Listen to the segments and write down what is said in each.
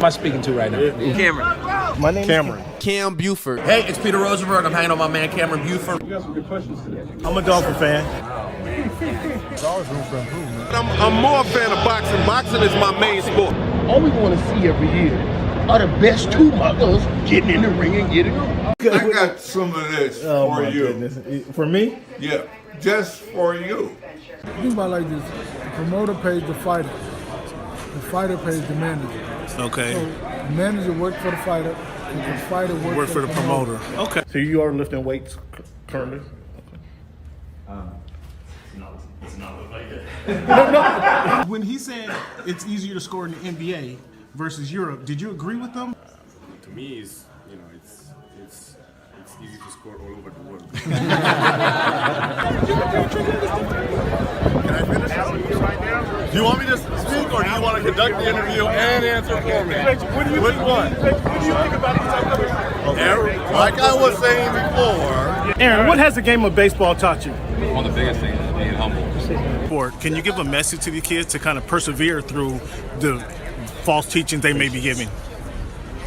am I speaking to right now? Cameron. My name Cameron. is Cam Buford. Hey, it's Peter Rosenberg. I'm hanging on my man Cameron Buford. We got some good questions today. I'm a Dolphin fan. There's always room for improvement. I'm more a fan of boxing. Boxing is my main sport. All we want to see every year are the best two mothers getting in the ring and getting them. I got some of this for you. Goodness. For me? Yeah, just for you. Think about it like this: the promoter pays the fighter, the fighter pays the manager. Okay. So the manager works for the fighter, and the fighter works Work for the promoter. Okay. So you are lifting weights currently? When he said it's easier to score in the NBA versus Europe, did you agree with them? To me, it's easy to score all over the world. Can I finish right now? Do you want me to speak or do you want to conduct the interview and answer for me? Which one? What do you think about these type of Aaron, like I was saying before. Aaron, what has the game of baseball taught you? One of the biggest things is being humble. Can you give a message to the kids to kind of persevere through the false teachings they may be giving?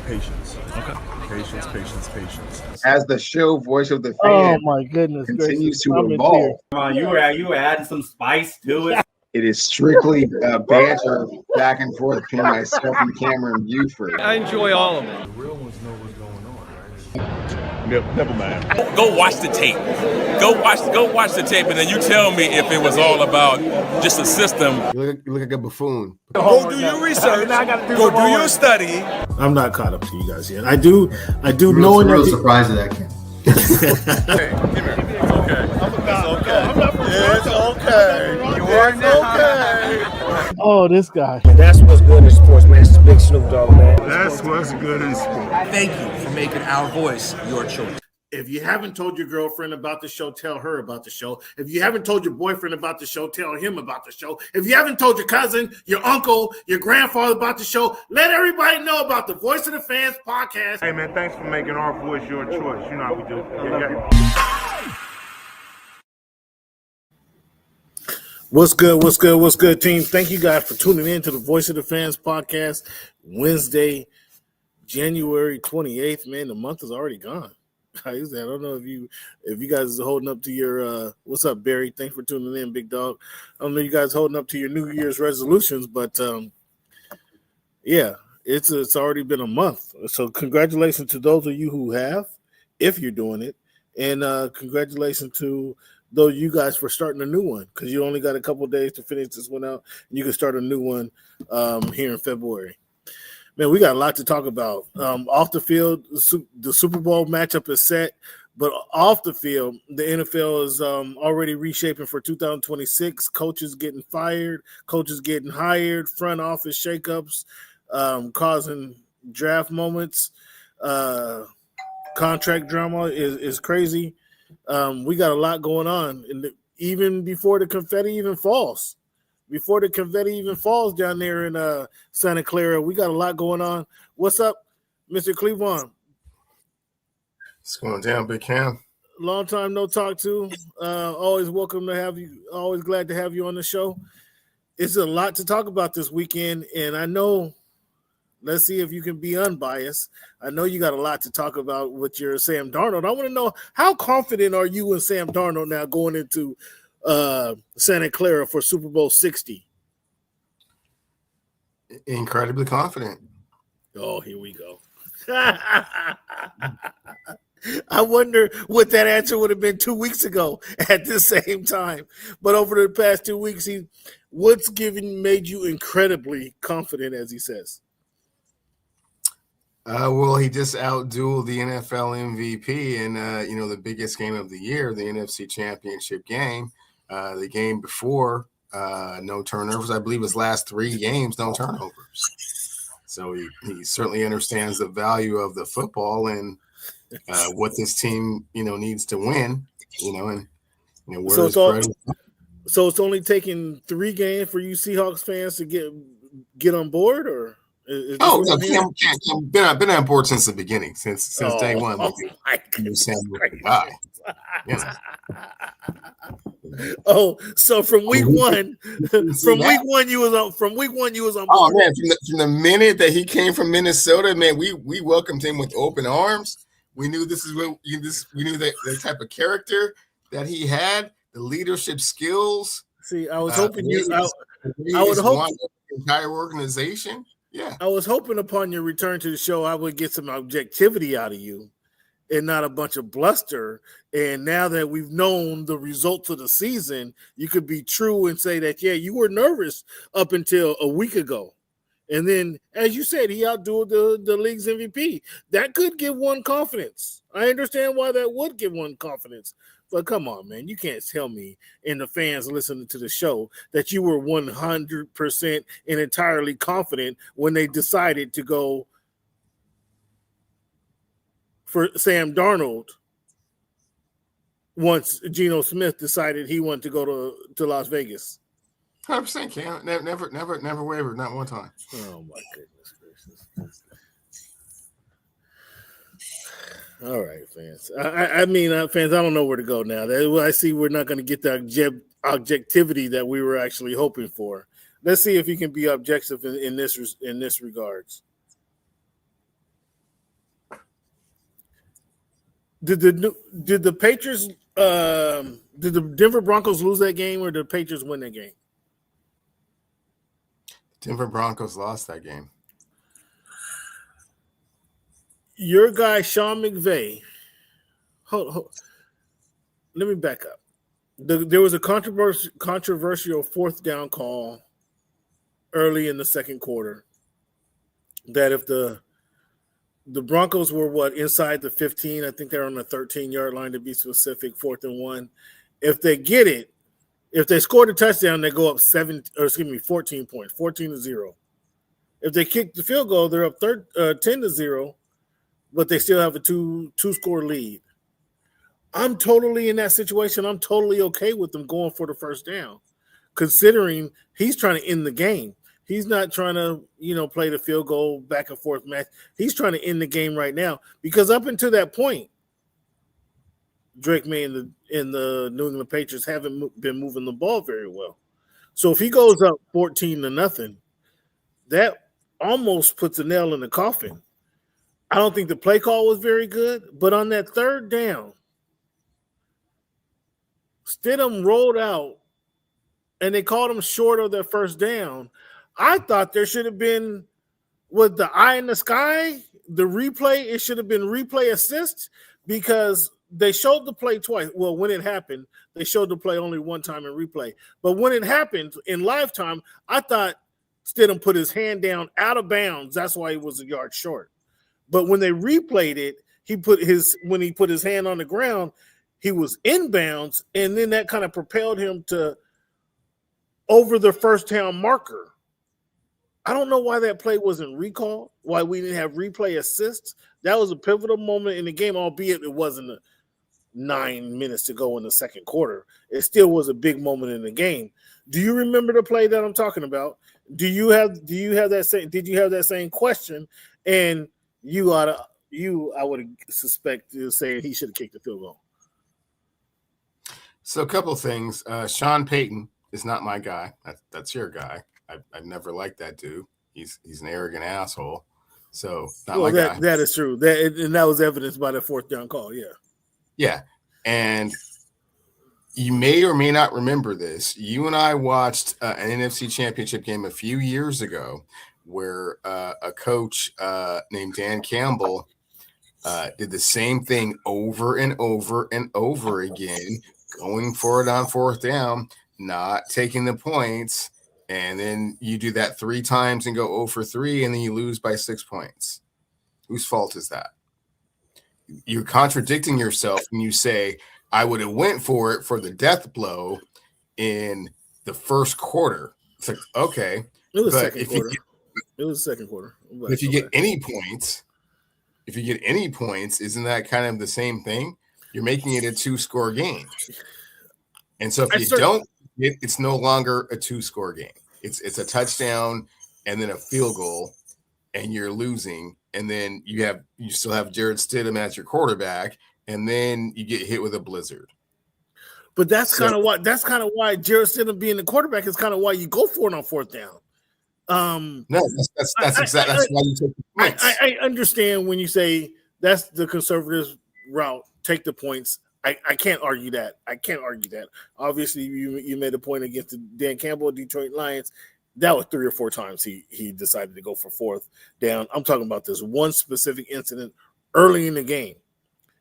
Patience. Okay. Patience. As the show Voice of the Fans Oh my goodness! continues to I'm in evolve, tears. Come on, you were adding some spice to it. it is strictly banter back and forth between myself and Cameron Buford. I enjoy all of it. The real ones know what's going on, right? Never mind. Go watch the tape. Go watch the tape, and then you tell me if it was all about just a system. You look like a buffoon. Go do your research. Go do your study. I'm not caught up to you guys yet. I do I'm real surprised at that, Cam. Hey, come here. It's okay. It's okay. It's okay. Oh, this guy. That's what's good in sports, man. It's the big Snoop Dogg, man. That's what's good in sport. Thank you for making our voice your choice. If you haven't told your girlfriend about the show, tell her about the show. If you haven't told your boyfriend about the show, tell him about the show. If you haven't told your cousin, your uncle, your grandfather about the show, let everybody know about the Voice of the Fans podcast. Hey, man, thanks for making our voice your choice. You know how we do. What's good, team? Thank you guys for tuning in to the Voice of the Fans podcast. Wednesday, January 28th. Man, the month is already gone. I don't know if you guys are holding up to your what's up, Barry? Thanks for tuning in, big dog. I don't know if you guys holding up to your New Year's resolutions, but yeah, it's already been a month. So congratulations to those of you who have, if you're doing it, and congratulations to those of you guys for starting a new one, because you only got a couple days to finish this one out, and you can start a new one here in February. Man, we got a lot to talk about. Off the field, the Super Bowl matchup is set, but off the field, the NFL is already reshaping for 2026. Coaches getting fired, coaches getting hired, front office shakeups, causing draft moments. Contract drama is crazy. We got a lot going on, and even before the confetti even falls. Before the confetti even falls down there in Santa Clara, we got a lot going on. What's up, Mr. Cleveland? What's going down, Big Cam? Long time no talk to. Always welcome to have you. Always glad to have you on the show. It's a lot to talk about this weekend, and I know. Let's see if you can be unbiased. I know you got a lot to talk about with your Sam Darnold. I want to know, how confident are you in Sam Darnold now going into Santa Clara for Super Bowl 60? Incredibly confident. Oh, here we go. I wonder what that answer would have been 2 weeks ago at the same time. But over the past 2 weeks, what's made you incredibly confident, as he says? Well, he just outdueled the NFL MVP in, the biggest game of the year, the NFC Championship game. The game before, no turnovers. I believe his last 3 games, no turnovers. So he certainly understands the value of the football and what this team, needs to win. So it's only taking 3 games for you Seahawks fans to get on board, or Is this Oh, what no, I'm hearing? Cam been on board since the beginning, since day one. Oh Like, my Sam goodness was the guy. You know. Oh, so from week one, See that? you was on Oh board. man, from the minute that he came from Minnesota, man, we welcomed him with open arms. We knew we knew that the type of character that he had, the leadership skills. See, I was hoping you. the way I he would just hope. wanted the entire organization. Yeah. I was hoping upon your return to the show, I would get some objectivity out of you, and not a bunch of bluster. And now that we've known the results of the season, you could be true and say that, yeah, you were nervous up until a week ago. And then, as you said, he outdueled the league's MVP. That could give one confidence. I understand why that would give one confidence. But come on, man, you can't tell me and the fans listening to the show that you were 100% and entirely confident when they decided to go for Sam Darnold once Geno Smith decided he wanted to go to Las Vegas. 100%, Cam. Never wavered, not one time. Oh my goodness gracious! All right, fans. I mean, fans. I don't know where to go now. I see we're not going to get the objectivity that we were actually hoping for. Let's see if he can be objective in this regards. Did the Patriots? Did the Denver Broncos lose that game, or did the Patriots win that game? Denver Broncos lost that game. Your guy Sean McVay. Hold. Let me back up. There was a controversial fourth down call early in the second quarter. That if the Broncos were inside the 15, I think they're on the 13-yard line to be specific, 4th and 1. If they get it, if they scored a touchdown, they go up 14 points, 14-0. If they kick the field goal, they're up 10-0, but they still have a two-score lead. I'm totally in that situation. I'm totally okay with them going for the first down, considering he's trying to end the game. He's not trying to, play the field goal back and forth match. He's trying to end the game right now because up until that point, Drake May and the New England Patriots haven't been moving the ball very well. So if he goes up 14-0, that almost puts a nail in the coffin. I don't think the play call was very good, but on that third down, Stidham rolled out and they called him short of their first down. I thought there should have been, with the eye in the sky, the replay, it should have been replay assist because they showed the play twice. Well, when it happened, they showed the play only one time in replay. But when it happened in live time, I thought Stidham put his hand down out of bounds. That's why he was a yard short. But when they replayed it, when he put his hand on the ground, he was inbounds, and then that kind of propelled him to over the first down marker. I don't know why that play wasn't recalled, why we didn't have replay assists. That was a pivotal moment in the game, albeit it wasn't 9 minutes to go in the second quarter. It still was a big moment in the game. Do you remember the play that I'm talking about? Did you have that same question? And I would suspect you saying he should have kicked the field goal. So a couple of things. Sean Payton is not my guy. That's your guy. I've never liked that dude. He's an arrogant asshole. So not my guy. That is true. That was evidenced by the fourth down call. Yeah. Yeah. And you may or may not remember this. You and I watched an NFC Championship game a few years ago where a coach named Dan Campbell did the same thing over and over and over again, going for it on fourth down, not taking the points, and then you do that 3 times and go 0 for 3, and then you lose by 6 points. Whose fault is that? You're contradicting yourself when you say, I would have went for it for the death blow in the first quarter. It's like, okay. It was second quarter. It was second quarter. If you get any points, isn't that kind of the same thing? You're making it a 2-score game. And so if you don't, it's no longer a 2-score game. It's a touchdown and then a field goal. and you're losing, and then you still have Jarrett Stidham as your quarterback, and then you get hit with a blizzard. But that's kind of why Jarrett Stidham being the quarterback is kind of why you go for it on fourth down. No, that's exactly that's why you take the points. I understand when you say that's the conservative route, take the points. I can't argue that. Obviously, you made a point against the Dan Campbell Detroit Lions. That was 3 or 4 times he decided to go for fourth down. I'm talking about this one specific incident early in the game.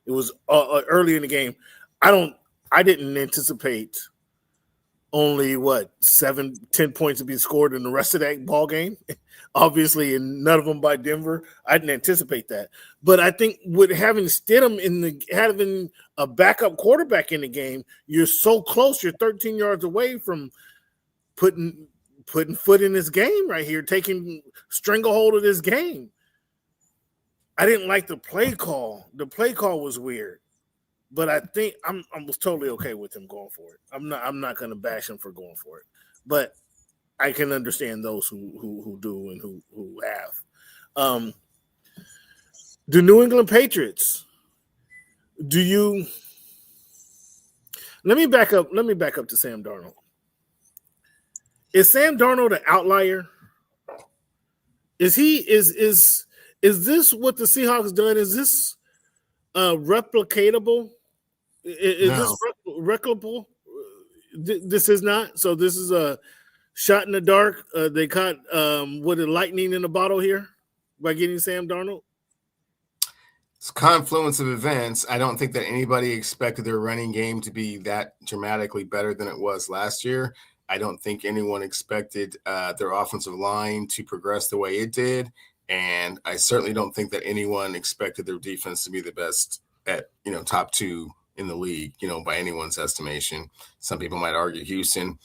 It was early in the game. I didn't anticipate only 7-10 points to be scored in the rest of that ball game. Obviously, and none of them by Denver. I didn't anticipate that. But I think with having Stidham having a backup quarterback in the game, you're so close. You're 13 yards away from putting foot in this game right here, taking stranglehold of this game. I didn't like the play call. The play call was weird. But I think I was totally okay with him going for it. I'm not going to bash him for going for it. But I can understand those who do and who have. The New England Patriots. Let me back up to Sam Darnold. Is Sam Darnold an outlier? Is this what the Seahawks done? Is this replicatable? Is this replicable? This is not. So this is a shot in the dark. They caught lightning in a bottle here by getting Sam Darnold. It's a confluence of events. I don't think that anybody expected their running game to be that dramatically better than it was last year. I don't think anyone expected their offensive line to progress the way it did. And I certainly don't think that anyone expected their defense to be the best at, top 2 in the league, by anyone's estimation. Some people might argue Houston.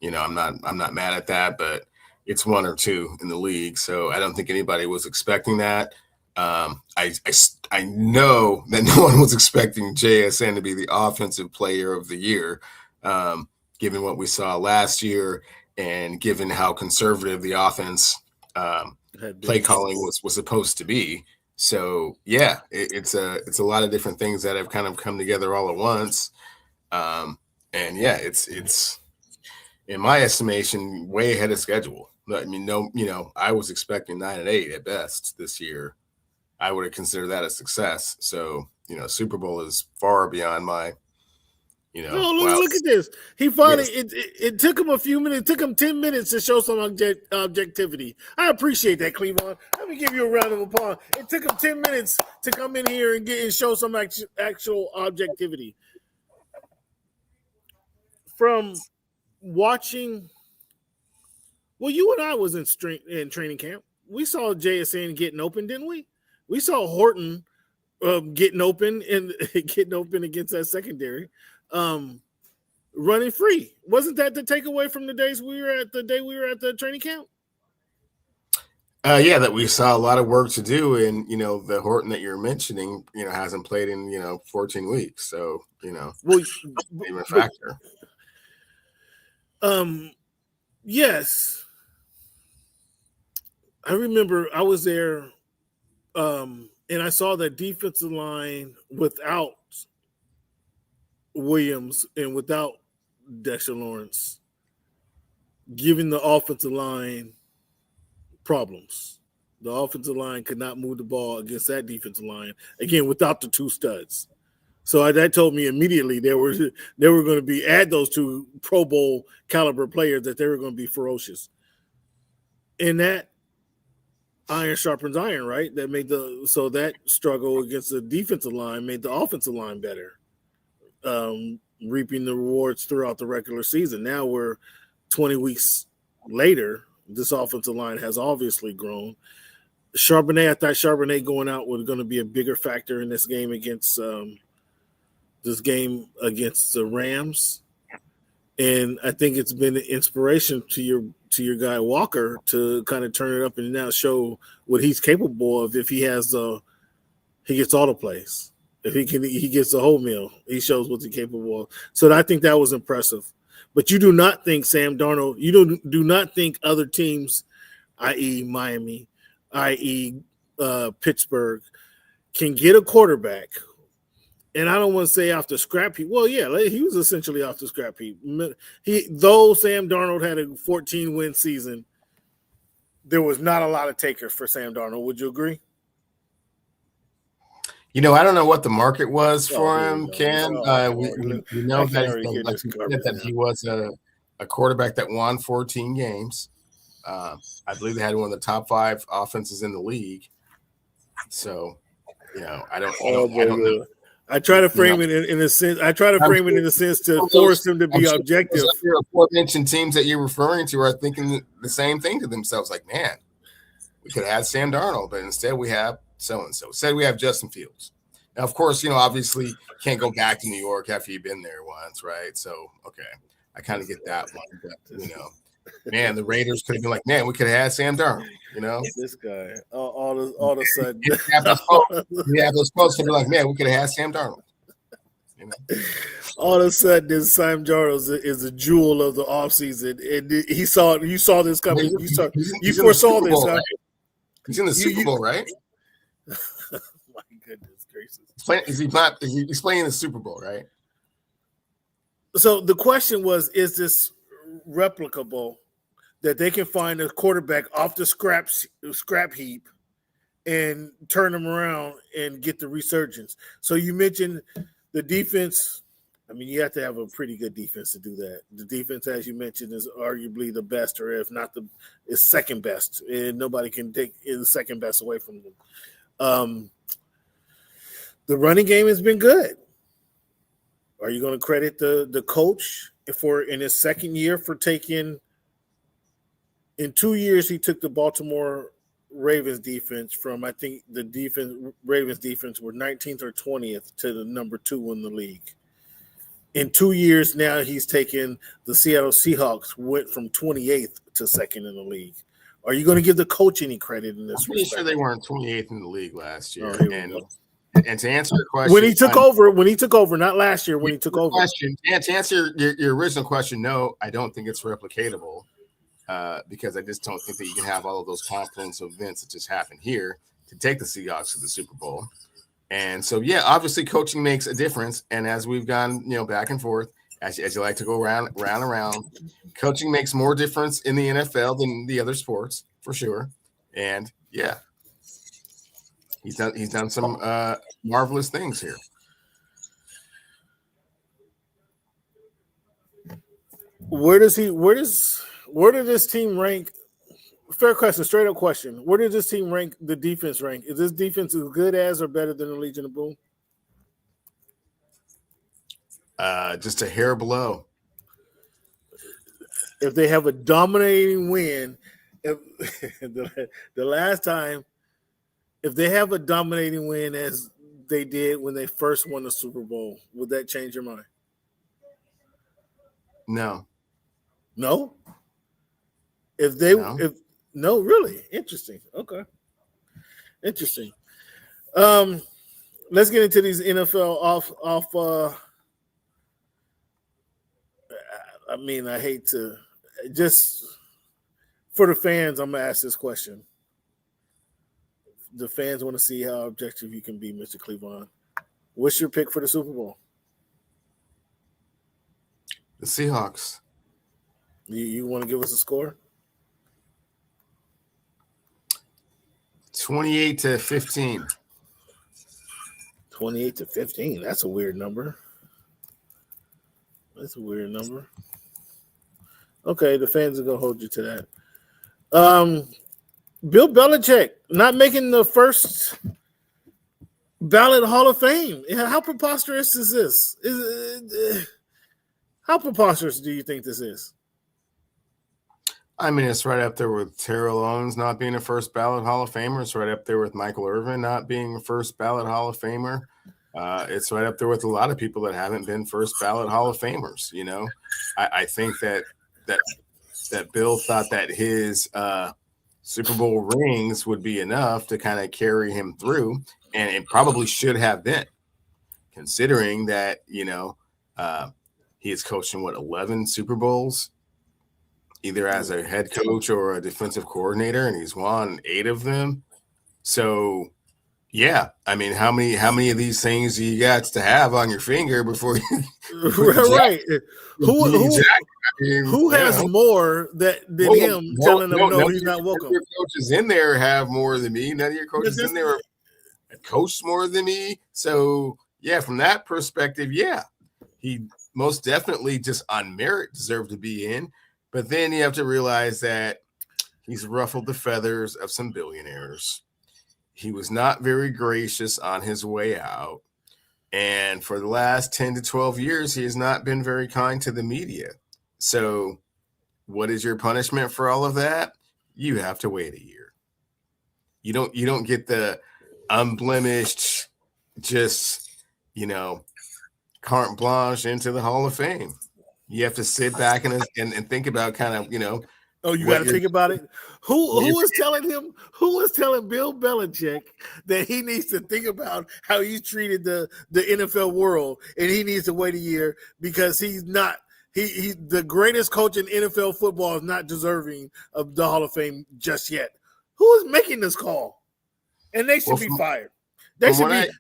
I'm not mad at that, but it's 1 or 2 in the league. So I don't think anybody was expecting that. I know that no one was expecting JSN to be the offensive player of the year, given what we saw last year and given how conservative the offense play calling was supposed to be. So yeah, it's a lot of different things that have kind of come together all at once. And yeah, it's in my estimation way ahead of schedule. I mean, I was expecting 9-8 at best this year. I would have considered that a success. So, Super Bowl is far beyond my, look at this. He finally, it took him a few minutes. It took him 10 minutes to show some objectivity. I appreciate that, Cleveland. Let me give you a round of applause. It took him 10 minutes to come in here and show some actual objectivity. From watching, you and I was in training camp. We saw JSN getting open, didn't we? We saw Horton getting open against that secondary. Running free. Wasn't that the takeaway from the day we were at the training camp? Yeah, that we saw a lot of work to do, and the Horton that you're mentioning, hasn't played in 14 weeks, so even a factor. Yes, I remember I was there, and I saw that defensive line without Williams and without Dexter Lawrence giving the offensive line problems. The offensive line could not move the ball against that defensive line, again, without the 2 studs. So that told me immediately they were going to be, add those 2 Pro Bowl caliber players, that they were going to be ferocious. And that iron sharpens iron, right? So that struggle against the defensive line made the offensive line better. Reaping the rewards throughout the regular season. Now we're 20 weeks later. This offensive line has obviously grown. Charbonnet, I thought Charbonnet going out was going to be a bigger factor in this game against the Rams, and I think it's been an inspiration to your guy Walker to kind of turn it up and now show what he's capable of. If he has he gets all the plays. If he gets the whole meal. He shows what he's capable of. So I think that was impressive. But you do not think Sam Darnold, you do not think other teams, i.e. Miami, i.e., Pittsburgh, can get a quarterback, and I don't want to say off the scrap heap. Well, yeah, he was essentially off the scrap heap. Though Sam Darnold had a 14-win season, there was not a lot of takers for Sam Darnold. Would you agree? I don't know what the market was for him, Cam. We know that he was a quarterback that won 14 games. I believe they had one of the top 5 offenses in the league. So, I don't know. I try to frame it in a sense. I try to frame it in a sense to force them to be objective. The aforementioned teams that you're referring to are thinking the same thing to themselves. Like, man, we could have had Sam Darnold, but instead we have so-and-so. Instead we have Justin Fields. Now, of course, obviously can't go back to New York after you've been there once, right? So, okay, I kind of get that one. But, man, the Raiders could have been like, man, we could have had Sam Darnold, This guy, all of a sudden. Those folks could be like, man, we could have had Sam Darnold. All of a sudden, this Sam Darnold is a jewel of the offseason. And you saw this coming. You foresaw this. Right? He's in the Super Bowl, right? My goodness gracious. He's playing the Super Bowl, right? So the question was, is this replicable that they can find a quarterback off the scrap heap and turn them around and get the resurgence? So you mentioned the defense. I mean, you have to have a pretty good defense to do that. The defense, as you mentioned, is arguably the best, or if not is second best, and nobody can take the second best away from them. The running game has been good. Are you going to credit the coach in his second year for taking? In 2 years, he took the Baltimore Ravens defense from, I think Ravens defense were 19th or 20th to the number 2 in the league. In 2 years now, he's taken the Seattle Seahawks, went from 28th to 2nd in the league. Are you going to give the coach any credit in this? I'm pretty sure they weren't 28th in the league last year. And to answer your question, when he took over, not last year, when he took over. To answer your original question, no, I don't think it's replicatable. Because I just don't think that you can have all of those confluence of events that just happened here to take the Seahawks to the Super Bowl. And so, yeah, obviously coaching makes a difference. And as we've gone, back and forth, as you like to go round, coaching makes more difference in the NFL than the other sports, for sure. And, yeah, he's done some marvelous things here. Where did this team rank? Fair question, straight up question. Where did this team rank? The defense rank? Is this defense as good as or better than the Legion of Boom? Just a hair below. If they have a dominating win, the last time, if they have a dominating win as they did when they first won the Super Bowl, would that change your mind? No. No? No, really? Interesting. Okay. Interesting. Let's get into these NFL off I mean, I hate to just for the fans, I'm gonna ask this question. The fans want to see how objective you can be, Mr. Cleveland. What's your pick for the Super Bowl? The Seahawks. You want to give us a score? 28-15. 28-15. That's a weird number. Okay, the fans are gonna hold you to that. Bill Belichick not making the first ballot Hall of Fame. How preposterous is this? How preposterous do you think this is? I mean, it's right up there with Terrell Owens not being a first ballot Hall of Famer. It's right up there with Michael Irvin not being a first ballot Hall of Famer. It's right up there with a lot of people that haven't been first ballot Hall of Famers. I think that Bill thought that his Super Bowl rings would be enough to kind of carry him through, and it probably should have been, considering that he has coached in 11 Super Bowls. either as a head coach or a defensive coordinator, and he's won 8 of them. So, yeah, I mean, how many of these things do you got to have on your finger before you right? Who has more than him telling them no, he's not welcome? Your coaches in there have more than me. None of your coaches in there have coached more than me. So, yeah, from that perspective, yeah, he most definitely just on merit deserved to be in. But then you have to realize that he's ruffled the feathers of some billionaires. He was not very gracious on his way out. And for the last 10 to 12 years, he has not been very kind to the media. So what is your punishment for all of that? You have to wait a year. You don't get the unblemished, just, carte blanche into the Hall of Fame. You have to sit back and think about kind of, Oh, you got to think about it. Who was telling him? Who was telling Bill Belichick that he needs to think about how he treated the NFL world, and he needs to wait a year because he's not. He's the greatest coach in NFL football is not deserving of the Hall of Fame just yet. Who is making this call? And they should be fired. They should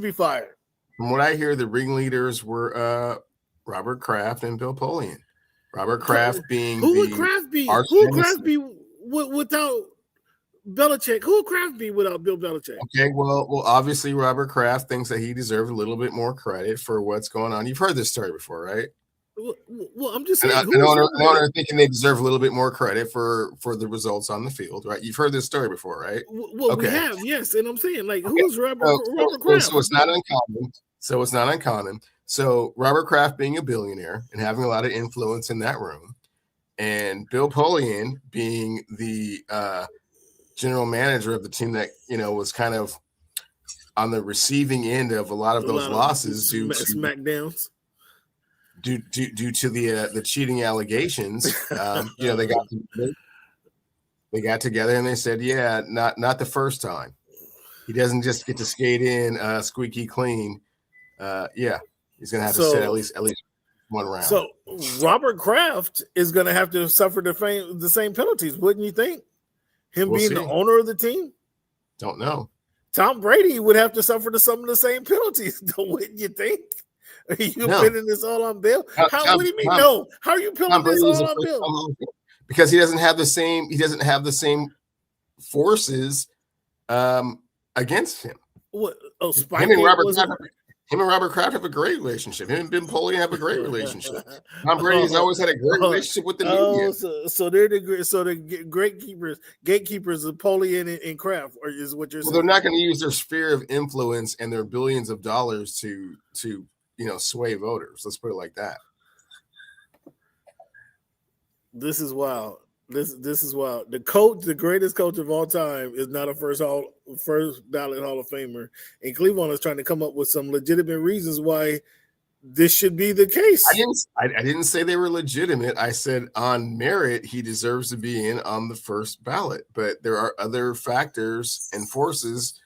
be fired. From what I hear, the ringleaders were Robert Kraft and Bill Polian. Robert Kraft being who would Kraft be? Who would Kraft be without Belichick? Who would Kraft be without Bill Belichick? Okay, well, obviously Robert Kraft thinks that he deserves a little bit more credit for what's going on. You've heard this story before, right? Well, I'm just saying. An owner thinking they deserve a little bit more credit for the results on the field, right? You've heard this story before, right? Well, okay. We have, yes, and I'm saying, who's Robert Kraft? So it's not uncommon. So Robert Kraft being a billionaire and having a lot of influence in that room, and Bill Polian being the general manager of the team that was kind of on the receiving end of a lot of those losses due to smackdowns. Due to the cheating allegations, they got together and they said, yeah, not the first time. He doesn't just get to skate in squeaky clean. He's gonna have to sit at least one round. So Robert Kraft is gonna have to suffer the same penalties, wouldn't you think? We'll being the owner of the team. Don't know. Tom Brady would have to suffer some of the same penalties, wouldn't you think? Are you pinning this all on Bill? What do you mean? No. How are you pinning this all on Bill? Because he doesn't have the same. He doesn't have the same forces against him. What? Oh, Him and Robert Kraft have a great relationship. Him and Bill Polian have a great relationship. Tom Brady's always had a great relationship with the media. So they're the gatekeepers of Polian and Kraft, or is what you're saying? They're not going to use their sphere of influence and their billions of dollars to sway voters. Let's put it like that. This is wild. This is wild. The greatest coach of all time, is not a first ballot Hall of Famer, and Cleveland is trying to come up with some legitimate reasons why this should be the case. I didn't say they were legitimate. I said on merit he deserves to be in on the first ballot, but there are other factors and forces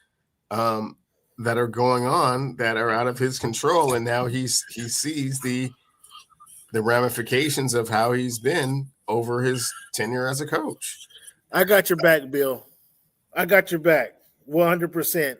that are going on that are out of his control, and now he sees the ramifications of how he's been over his tenure as a coach. I got your back, Bill. I got your back 100%.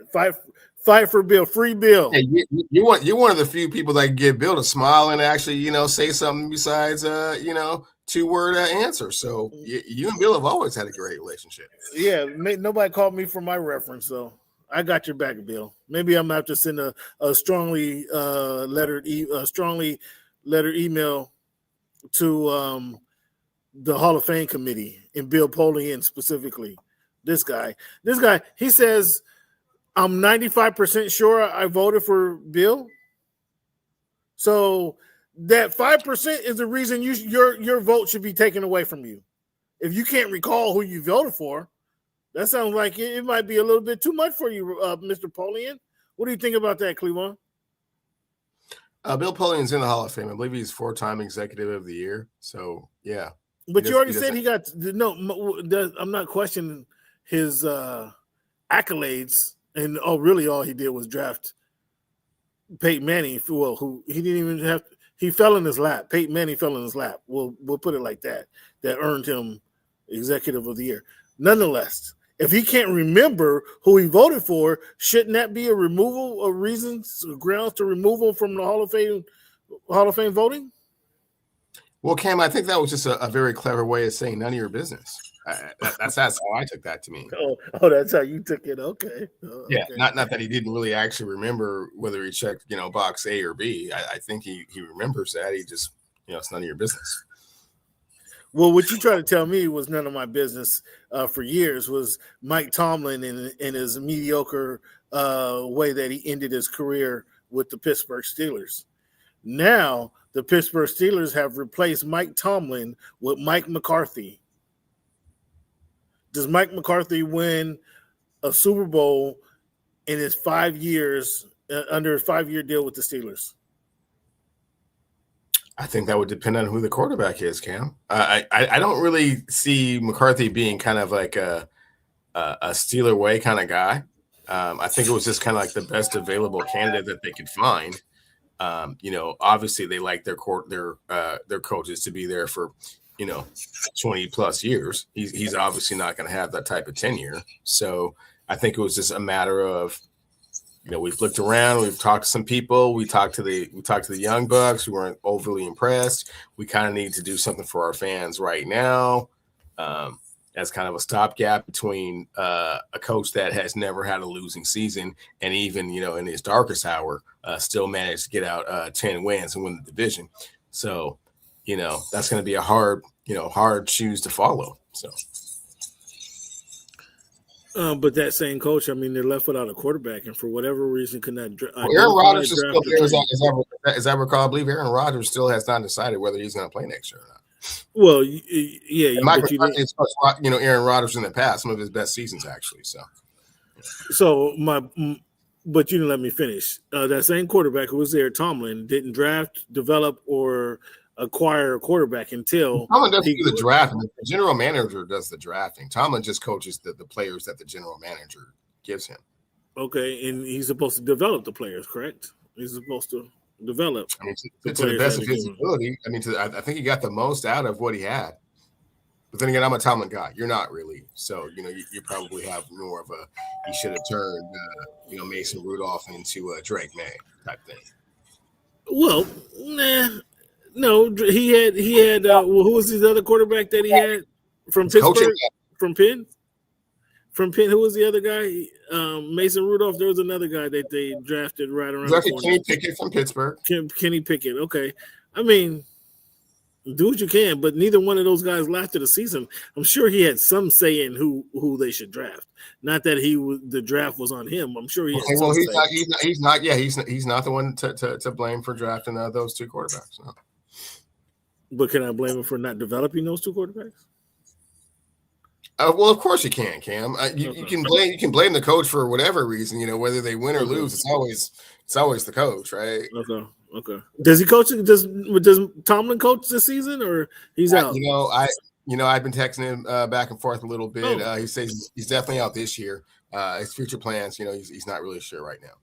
Fight for Bill. Free Bill. Hey, you're one of the few people that can get Bill to smile and actually say something besides 2-word answer. So you and Bill have always had a great relationship. Yeah, nobody called me for my reference, so I got your back, Bill. Maybe I'm gonna have to send a strongly lettered email to the Hall of Fame committee and Bill Polian specifically. This guy, he says, I'm 95% sure I voted for Bill. So that 5% is the reason your vote should be taken away from you. If you can't recall who you voted for, that sounds like it might be a little bit too much for you, Mr. Polian. What do you think about that, Cleveland? Bill Polian's in the Hall of Fame. I believe he's 4-time Executive of the Year. So, yeah. But you already said he got – no, I'm not questioning his accolades. And, really all he did was draft Peyton Manning, who he didn't even have – he fell in his lap. Peyton Manning fell in his lap. We'll put it like that. That earned him Executive of the Year. Nonetheless, if he can't remember who he voted for, shouldn't that be a removal of reasons, grounds to remove him from the Hall of Fame voting? Well, Cam, I think that was just a very clever way of saying none of your business. That's how I took that to mean. Oh, that's how you took it. Okay. Yeah, okay. not that he didn't really actually remember whether he checked, box A or B. I think he remembers that. He just, it's none of your business. Well, what you tried to tell me was none of my business for years was Mike Tomlin in his mediocre way that he ended his career with the Pittsburgh Steelers. Now, the Pittsburgh Steelers have replaced Mike Tomlin with Mike McCarthy. Does Mike McCarthy win a Super Bowl in his 5 years under a 5-year deal with the Steelers? I think that would depend on who the quarterback is, Cam. I don't really see McCarthy being kind of like a Steeler way kind of guy. I think it was just kind of like the best available candidate that they could find. Obviously they like their coaches to be there for 20 plus years. He's obviously not going to have that type of tenure. So I think it was just a matter of, we've looked around, we've talked to some people, we talked to the young bucks who weren't overly impressed. We kind of need to do something for our fans right now. As kind of a stopgap between a coach that has never had a losing season and even, in his darkest hour, still managed to get out 10 wins and win the division. So, that's going to be a hard shoes to follow. So, but that same coach, they're left without a quarterback, and for whatever reason, could not. Aaron Rodgers is still there, as I recall. I believe Aaron Rodgers still has not decided whether he's going to play next year or not. Well, yeah, Mike McCarthy has coached, Aaron Rodgers in the past, some of his best seasons actually. But you didn't let me finish. That same quarterback who was there, Tomlin, didn't draft, develop, or acquire a quarterback until Tomlin doesn't do the drafting. The general manager does the drafting. Tomlin just coaches the players that the general manager gives him. Okay, and he's supposed to develop the players, correct? He's supposed to develop. To the best of his ability. I think he got the most out of what he had. But then again, I'm a Tomlin guy. You're not really. So, you probably have more of a, he should have turned, Mason Rudolph into a Drake May type thing. Well, no, he had. Who was his other quarterback that he had from Pittsburgh? From Penn? From Penn, who was the other guy? Mason Rudolph. There was another guy that they drafted right around. Kenny Pickett from Pittsburgh. Kenny Pickett. Okay, do what you can, but neither one of those guys lasted a season. I'm sure he had some say in who they should draft. Not that the draft was on him. I'm sure he had some say. He's not the one to blame for drafting those two quarterbacks. No. But can I blame him for not developing those two quarterbacks? Well, of course you can, Cam. You can blame the coach for whatever reason. Whether they win or lose, it's always the coach, right? Okay. Does he coach? Does Tomlin coach this season, or he's out? I've been texting him back and forth a little bit. He says he's definitely out this year. His future plans, he's not really sure right now.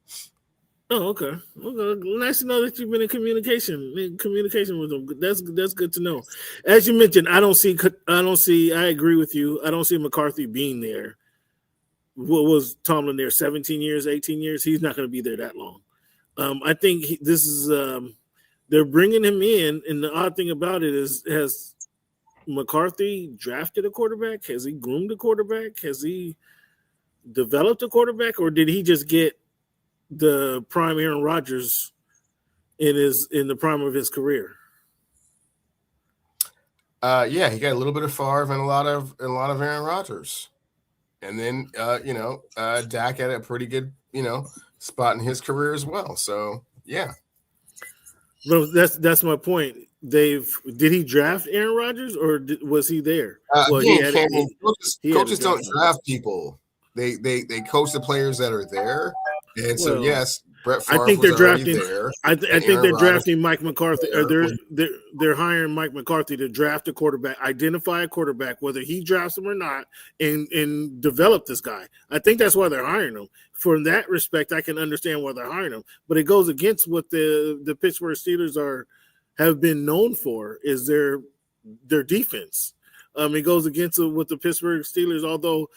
Oh, okay. Nice to know that you've been in communication with him. That's good to know. As you mentioned, I agree with you. I don't see McCarthy being there. What was Tomlin there? 17 years, 18 years? He's not going to be there that long. I think this is they're bringing him in, and the odd thing about it is, has McCarthy drafted a quarterback? Has he groomed a quarterback? Has he developed a quarterback, or did he just get the prime Aaron Rodgers in the prime of his career? He got a little bit of Favre and a lot of Aaron Rodgers, and then Dak had a pretty good spot in his career as well. So yeah, no, that's my point. Did he draft Aaron Rodgers, or was he there? Coaches don't draft people. They coach the players that are there. And so, yes, Brett Favre I think they're drafting. There, I think they're drafting Mike McCarthy. Or they're hiring Mike McCarthy to draft a quarterback, identify a quarterback, whether he drafts him or not, and develop this guy. I think that's why they're hiring him. For that respect, I can understand why they're hiring him. But it goes against what the Pittsburgh Steelers have been known for is their defense. It goes against with the Pittsburgh Steelers, although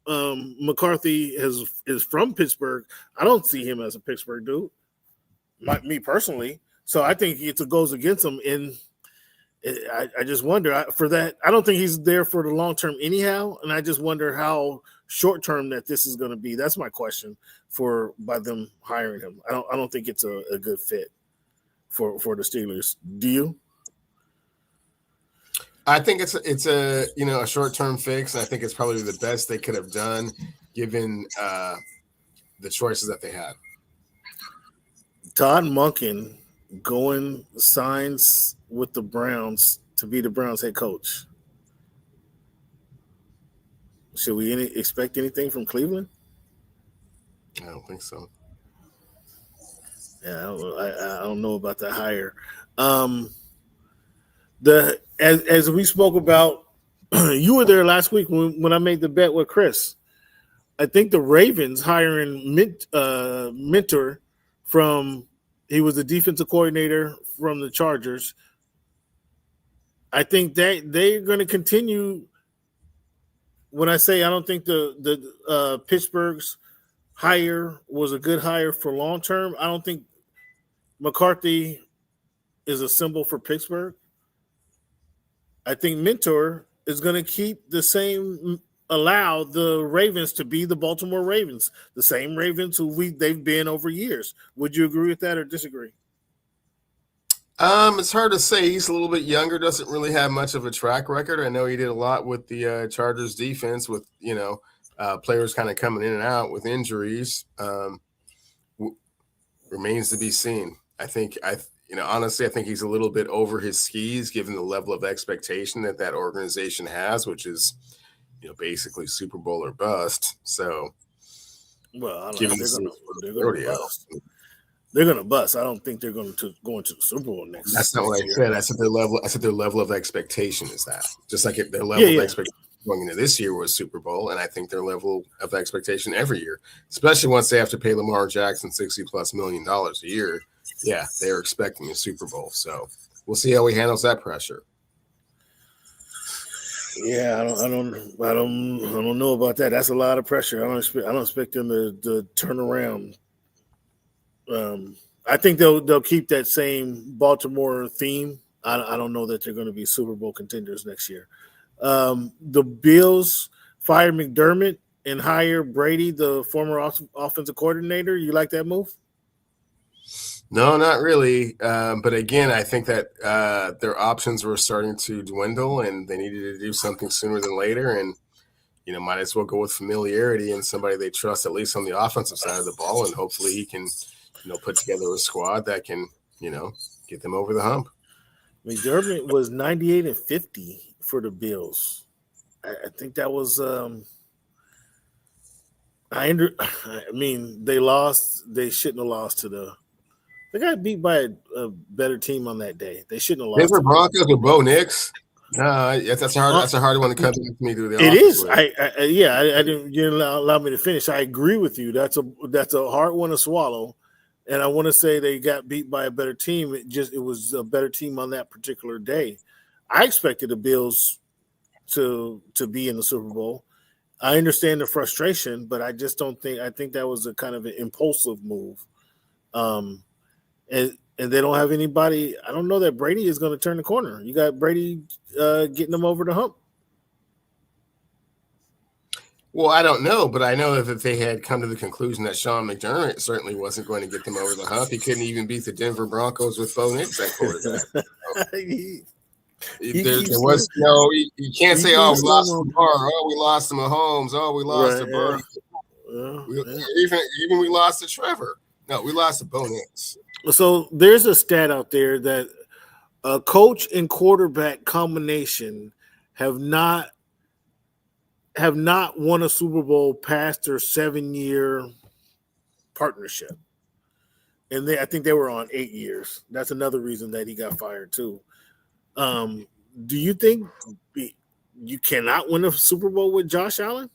McCarthy is from Pittsburgh. I don't see him as a Pittsburgh dude, me personally. So I think it goes against him. And I just wonder for that. I don't think he's there for the long term anyhow. And I just wonder how short term that this is going to be. That's my question by them hiring him. I don't think it's a good fit for the Steelers. Do you? I think it's a a short-term fix, and I think it's probably the best they could have done given the choices that they had. Todd Monken signs with the Browns to be the Browns head coach. Should we expect anything from Cleveland? I don't think so. Yeah, I don't know about that hire. As we spoke about, you were there last week when I made the bet with Chris. I think the Ravens hiring Mentor he was the defensive coordinator from the Chargers. I think that they're going to continue. When I say I don't think the Pittsburgh's hire was a good hire for long term, I don't think McCarthy is a symbol for Pittsburgh. I think Mentor is going to keep allow the Ravens to be the Baltimore Ravens, the same Ravens they've been over years. Would you agree with that or disagree? It's hard to say. He's a little bit younger, doesn't really have much of a track record. I know he did a lot with the Chargers defense with, players kind of coming in and out with injuries. Remains to be seen. Honestly, I think he's a little bit over his skis given the level of expectation that organization has, which is, basically Super Bowl or bust. So, well, they're going to bust. I don't think they're going to go into the Super Bowl next. That's not what I said. I said their level of expectation is that. Just like their level of expectation going into this year was Super Bowl, and I think their level of expectation every year, especially once they have to pay Lamar Jackson $60+ million a year. Yeah, they're expecting a Super Bowl. So we'll see how he handles that pressure. Yeah, I don't know about that. That's a lot of pressure. I don't expect them to turn around. I think they'll keep that same Baltimore theme. I don't know that they're going to be Super Bowl contenders next year. The Bills fire McDermott and hire Brady, the former offensive coordinator. You like that move? No, not really. But again, I think that their options were starting to dwindle, and they needed to do something sooner than later. And might as well go with familiarity and somebody they trust, at least on the offensive side of the ball, and hopefully he can, put together a squad that can, get them over the hump. McDermott was 98-50 for the Bills. I think that was. They lost. They shouldn't have lost to the. They got beat by a better team on that day. They shouldn't have lost. Denver Broncos with Bo Nix. No, that's a hard one to come to me through the. It is. I didn't. You didn't allow me to finish. I agree with you. That's a hard one to swallow. And I want to say they got beat by a better team. It was a better team on that particular day. I expected the Bills to be in the Super Bowl. I understand the frustration, but I just don't think. I think that was a kind of an impulsive move. And they don't have anybody. I don't know that Brady is going to turn the corner. You got Brady getting them over the hump. Well, I don't know, but I know that if they had come to the conclusion that Sean McDermott certainly wasn't going to get them over the hump, he couldn't even beat the Denver Broncos with Bo Nix at quarterback. You can't say, "Oh, we lost to Barr. Oh, we lost to Mahomes. Oh, we lost to Burr." Even we lost to Trevor. No, we lost to Bo Nix. So there's a stat out there that a coach and quarterback combination have not won a Super Bowl past their 7-year partnership. And I think they were on 8 years. That's another reason that he got fired too. Do you think you cannot win a Super Bowl with Josh Allen?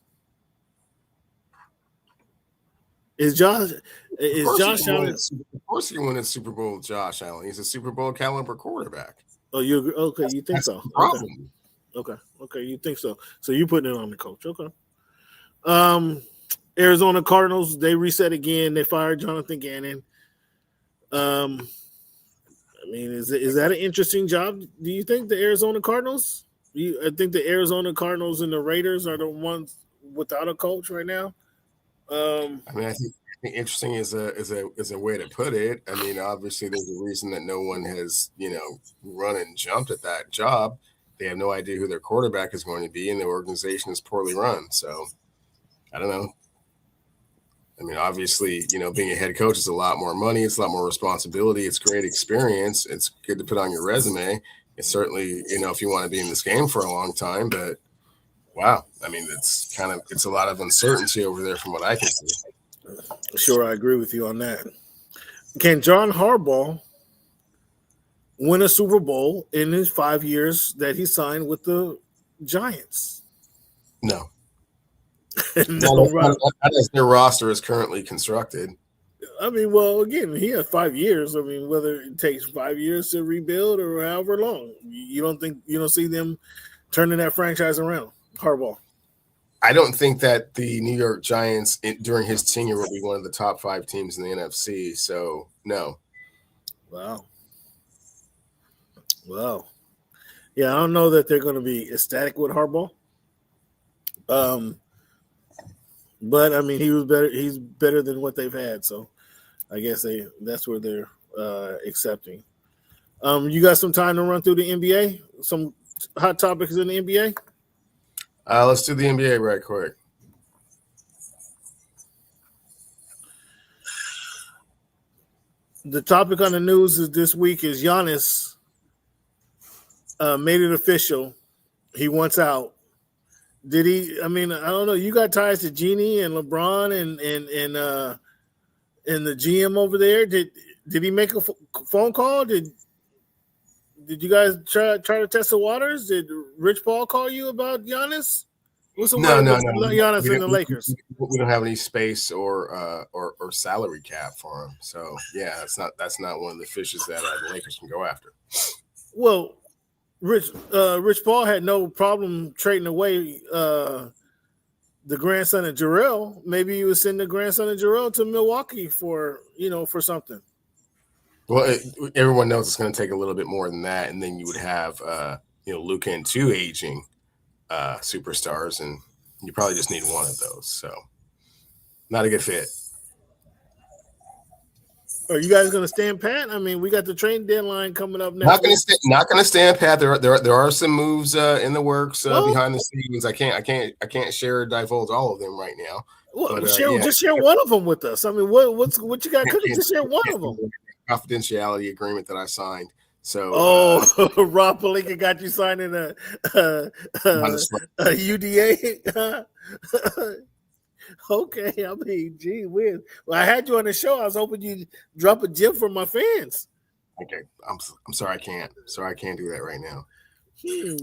Is Josh Allen? Allen? Of course, he won a Super Bowl with Josh Allen. He's a Super Bowl caliber quarterback. Oh, you agree? Okay? You think so? The problem. Okay. You think so? So you putting it on the coach? Okay. Arizona Cardinals, they reset again. They fired Jonathan Gannon. I mean, is that an interesting job? Do you think the Arizona Cardinals? I think the Arizona Cardinals and the Raiders are the ones without a coach right now. I mean, I think interesting is a way to put it. I mean, obviously, there's a reason that no one has run and jumped at that job. They have no idea who their quarterback is going to be, and the organization is poorly run. So, I don't know. I mean, obviously, being a head coach is a lot more money. It's a lot more responsibility. It's great experience. It's good to put on your resume. It's certainly, if you want to be in this game for a long time. But, wow, I mean, it's a lot of uncertainty over there from what I can see. Sure, I agree with you on that. Can John Harbaugh win a Super Bowl in his 5 years that he signed with the Giants? No. No, right. Not as their roster is currently constructed. I mean, well, again, he has 5 years. I mean, whether it takes 5 years to rebuild or however long, you don't see them turning that franchise around, Harbaugh. I don't think that the New York Giants during his tenure will be one of the top 5 teams in the NFC. So, no. Wow. Yeah, I don't know that they're going to be ecstatic with Harbaugh. But I mean, he was better. He's better than what they've had. So, I guess that's where they're accepting. You got some time to run through the NBA? Some hot topics in the NBA? Let's do the NBA right quick. The topic on the news is this week is Giannis made it official. He wants out. Did he? I mean, I don't know. You got ties to Jeannie and LeBron and the GM over there. Did he make a phone call? Did you guys try to test the waters? Did Rich Paul call you about Giannis? What's the No. Giannis and the Lakers? We don't have any space or salary cap for him. So yeah, that's not one of the fishes that the Lakers can go after. Well, Rich Paul had no problem trading away the grandson of Jarrell. Maybe he would send the grandson of Jarrell to Milwaukee for something. Well, everyone knows it's going to take a little bit more than that, and then you would have Luka and 2 aging superstars, and you probably just need one of those. So, not a good fit. Are you guys going to stand pat? I mean, we got the trade deadline coming up next. Not going to stand pat. There are some moves in the works behind the scenes. I can't share or divulge all of them right now. Well, just share one of them with us. I mean, what you got cooking? Just share one of them. Confidentiality agreement that I signed. So, Rob Pelinka got you signing a UDA. Okay, I mean, gee whiz. Well, I had you on the show. I was hoping you'd drop a gem for my fans. Okay, I'm sorry, I can't. Sorry, I can't do that right now.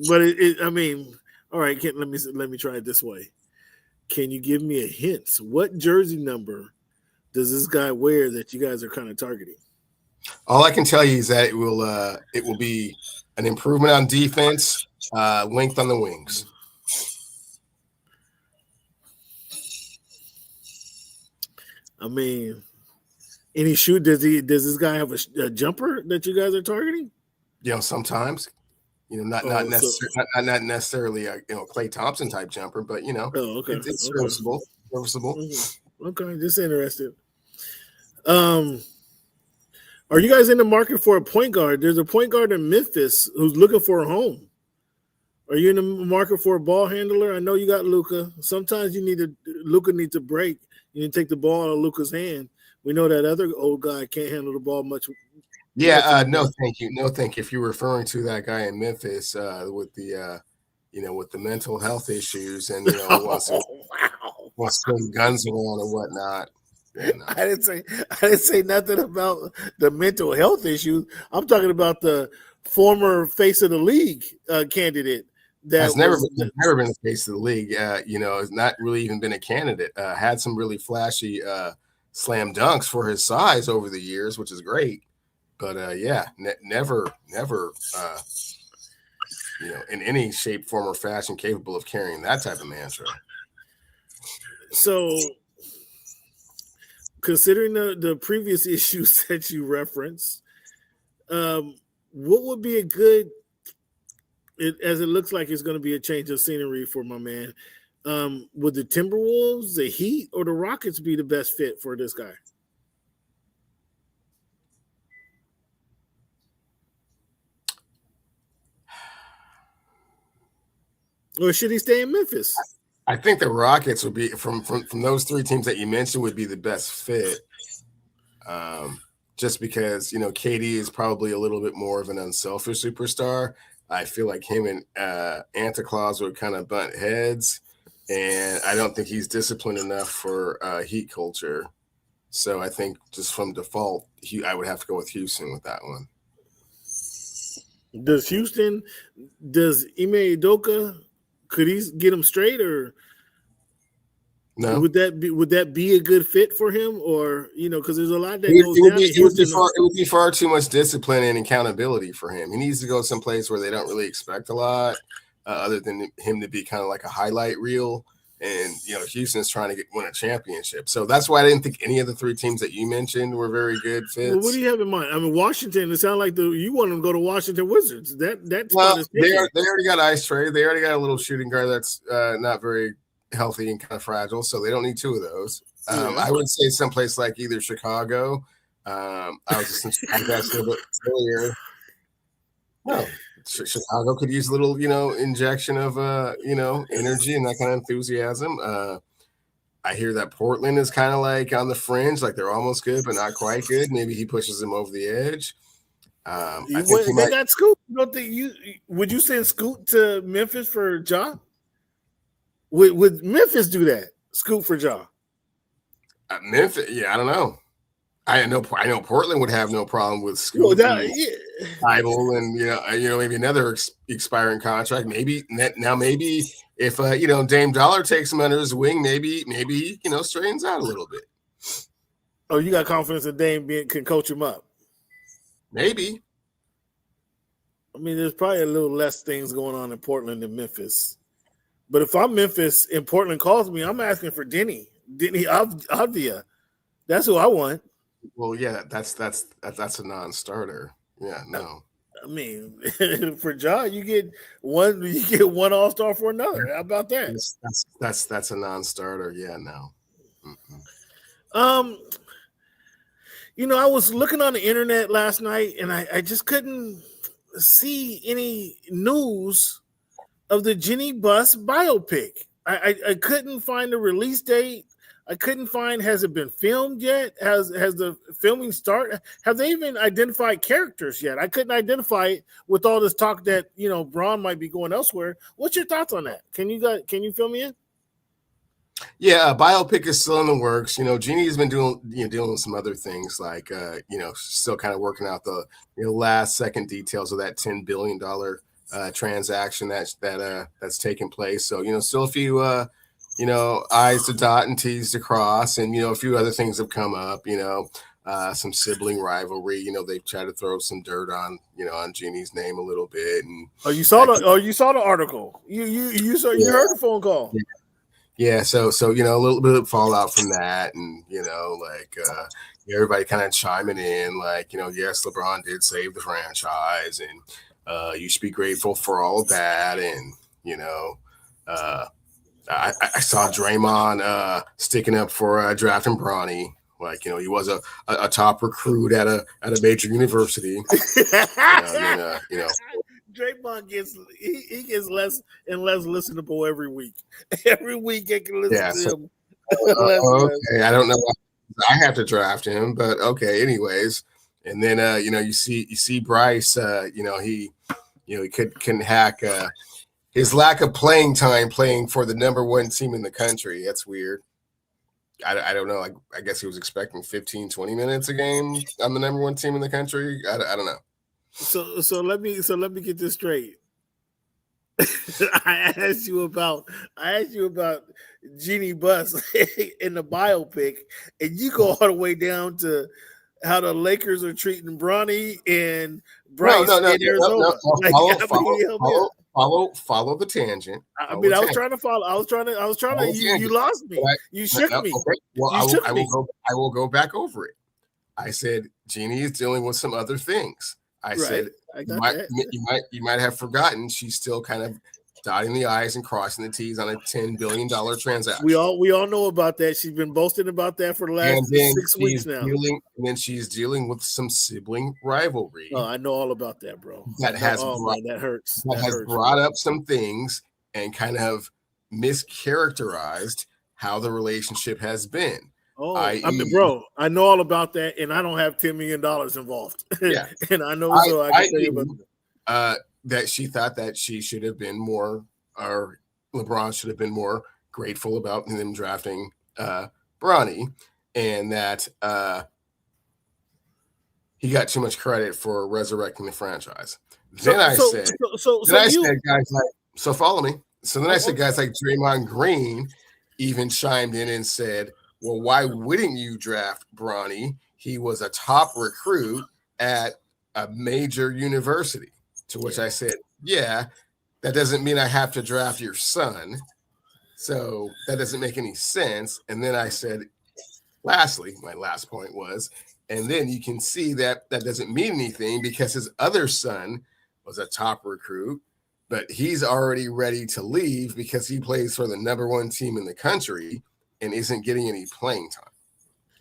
But I mean, all right. Let me try it this way. Can you give me a hint? What jersey number does this guy wear that you guys are kind of targeting? All I can tell you is that it will be an improvement on defense, length on the wings. I mean, any shoot? Does this guy have a jumper that you guys are targeting? Sometimes, not necessarily a Klay Thompson type jumper, but okay. It's serviceable. Mm-hmm. Okay, just interested. Are you guys in the market for a point guard? There's a point guard in Memphis who's looking for a home. Are you in the market for a ball handler? I know you got Luka. Sometimes Luka needs a break. You need to take the ball out of Luka's hand. We know that other old guy can't handle the ball much. Yeah, no, thank you. No, thank you. If you're referring to that guy in Memphis with the mental health issues and wants to bring guns around and whatnot. Yeah, no. I didn't say nothing about the mental health issues. I'm talking about the former face of the league candidate. That's never been the face of the league. Has not really even been a candidate. Had some really flashy slam dunks for his size over the years, which is great. But never, in any shape, form, or fashion capable of carrying that type of mantra. So, considering the previous issues that you referenced, what would be a good, as it looks like it's going to be a change of scenery for my man, would the Timberwolves, the Heat, or the Rockets be the best fit for this guy? Or should he stay in Memphis? I think the Rockets would be from those three teams that you mentioned would be the best fit. Just because, KD is probably a little bit more of an unselfish superstar. I feel like him and Anticlaus would kind of butt heads, and I don't think he's disciplined enough for Heat culture. So I think just from default, I would have to go with Houston with that one. Does Ime Udoka, could he get him straight, or no? Would that be a good fit for him, or because there's a lot that It goes would down. it would be far too much discipline and accountability for him. He needs to go someplace where they don't really expect a lot, other than him to be kind of like a highlight reel. And Houston's trying to win a championship, so that's why I didn't think any of the three teams that you mentioned were very good fits. Well, what do you have in mind? I mean, Washington. It sounds like you want them to go to Washington Wizards. They already got Ice Trey. They already got a little shooting guard that's not very healthy and kind of fragile, so they don't need two of those. I would say someplace like either Chicago. I was just thinking that a little bit earlier. No. Chicago could use a little, injection of, energy and that kind of enthusiasm. I hear that Portland is kind of like on the fringe, like they're almost good, but not quite good. Maybe he pushes them over the edge. They got Scoot. Would you send Scoot to Memphis for Ja? Would Memphis do that? Scoot for Ja? Memphis, yeah, I don't know. I know Portland would have no problem with Scoot. Bible and maybe another expiring contract. Maybe if Dame Dollar takes him under his wing, maybe he straightens out a little bit. Oh, you got confidence that Dame can coach him up? Maybe. I mean, there's probably a little less things going on in Portland than Memphis. But if I'm Memphis and Portland calls me, I'm asking for Denny Avdia. That's who I want. Well, yeah, that's a non-starter. Yeah, no. I mean, for Ja, you get one All-Star for another. How about that? That's a non-starter. Yeah, no. I was looking on the internet last night, and I just couldn't see any news of the Jenny Buss biopic. I couldn't find the release date. I couldn't find, has it been filmed yet? Has the filming started? Have they even identified characters yet? I couldn't identify it with all this talk that, Braun might be going elsewhere. What's your thoughts on that? Can you fill me in? Yeah, a biopic is still in the works. Jeannie's been dealing with some other things like, still kind of working out the last second details of that $10 billion transaction that's taken place. So, still a few, I's to dot and T's to cross, and a few other things have come up. Some sibling rivalry. They've tried to throw some dirt on on Jeannie's name a little bit. And you saw the article. You heard the phone call. Yeah, so a little bit of fallout from that, and everybody kind of chiming in, yes, LeBron did save the franchise, and you should be grateful for all of that, and I saw Draymond sticking up for drafting Bronny. He was a top recruit at a major university. Draymond gets less and less listenable every week. Every week I can listen to him. Okay, I don't know. I have to draft him, but okay. Anyways, and then you see Bryce. He can hack. His lack of playing time playing for the number one team in the country. That's weird. I don't know. I guess he was expecting 15, 20 minutes a game on the number one team in the country. I don't know. So let me get this straight. I asked you about Jeannie Buss in the biopic, and you go all the way down to how the Lakers are treating Bronny and Bryce in Arizona. Follow the tangent. I mean, I was trying to. You lost me. You shook me. Okay. Well, I will go back over it. I said Jeannie is dealing with some other things. I said you might have forgotten she's still kind of dotting the I's and crossing the T's on a $10 billion transaction. We all know about that. She's been boasting about that for the last 6 weeks now. And then she's dealing with some sibling rivalry. Oh, I know all about that, bro. That hurts. That has brought up some things and kind of mischaracterized how the relationship has been. Oh, I mean, bro, I know all about that, and I don't have $10 million involved. Yeah, and I know I can tell you about that. That she thought that she should have been more, or LeBron should have been more grateful about them drafting Bronny, and that he got too much credit for resurrecting the franchise. Then I said, guys like, so follow me. So then I said, guys like Draymond Green even chimed in and said, well, why wouldn't you draft Bronny? He was a top recruit at a major university. To which I said, yeah, that doesn't mean I have to draft your son. So that doesn't make any sense. And then I said, lastly, my last point was, and then you can see that doesn't mean anything because his other son was a top recruit, but he's already ready to leave because he plays for the number one team in the country and isn't getting any playing time.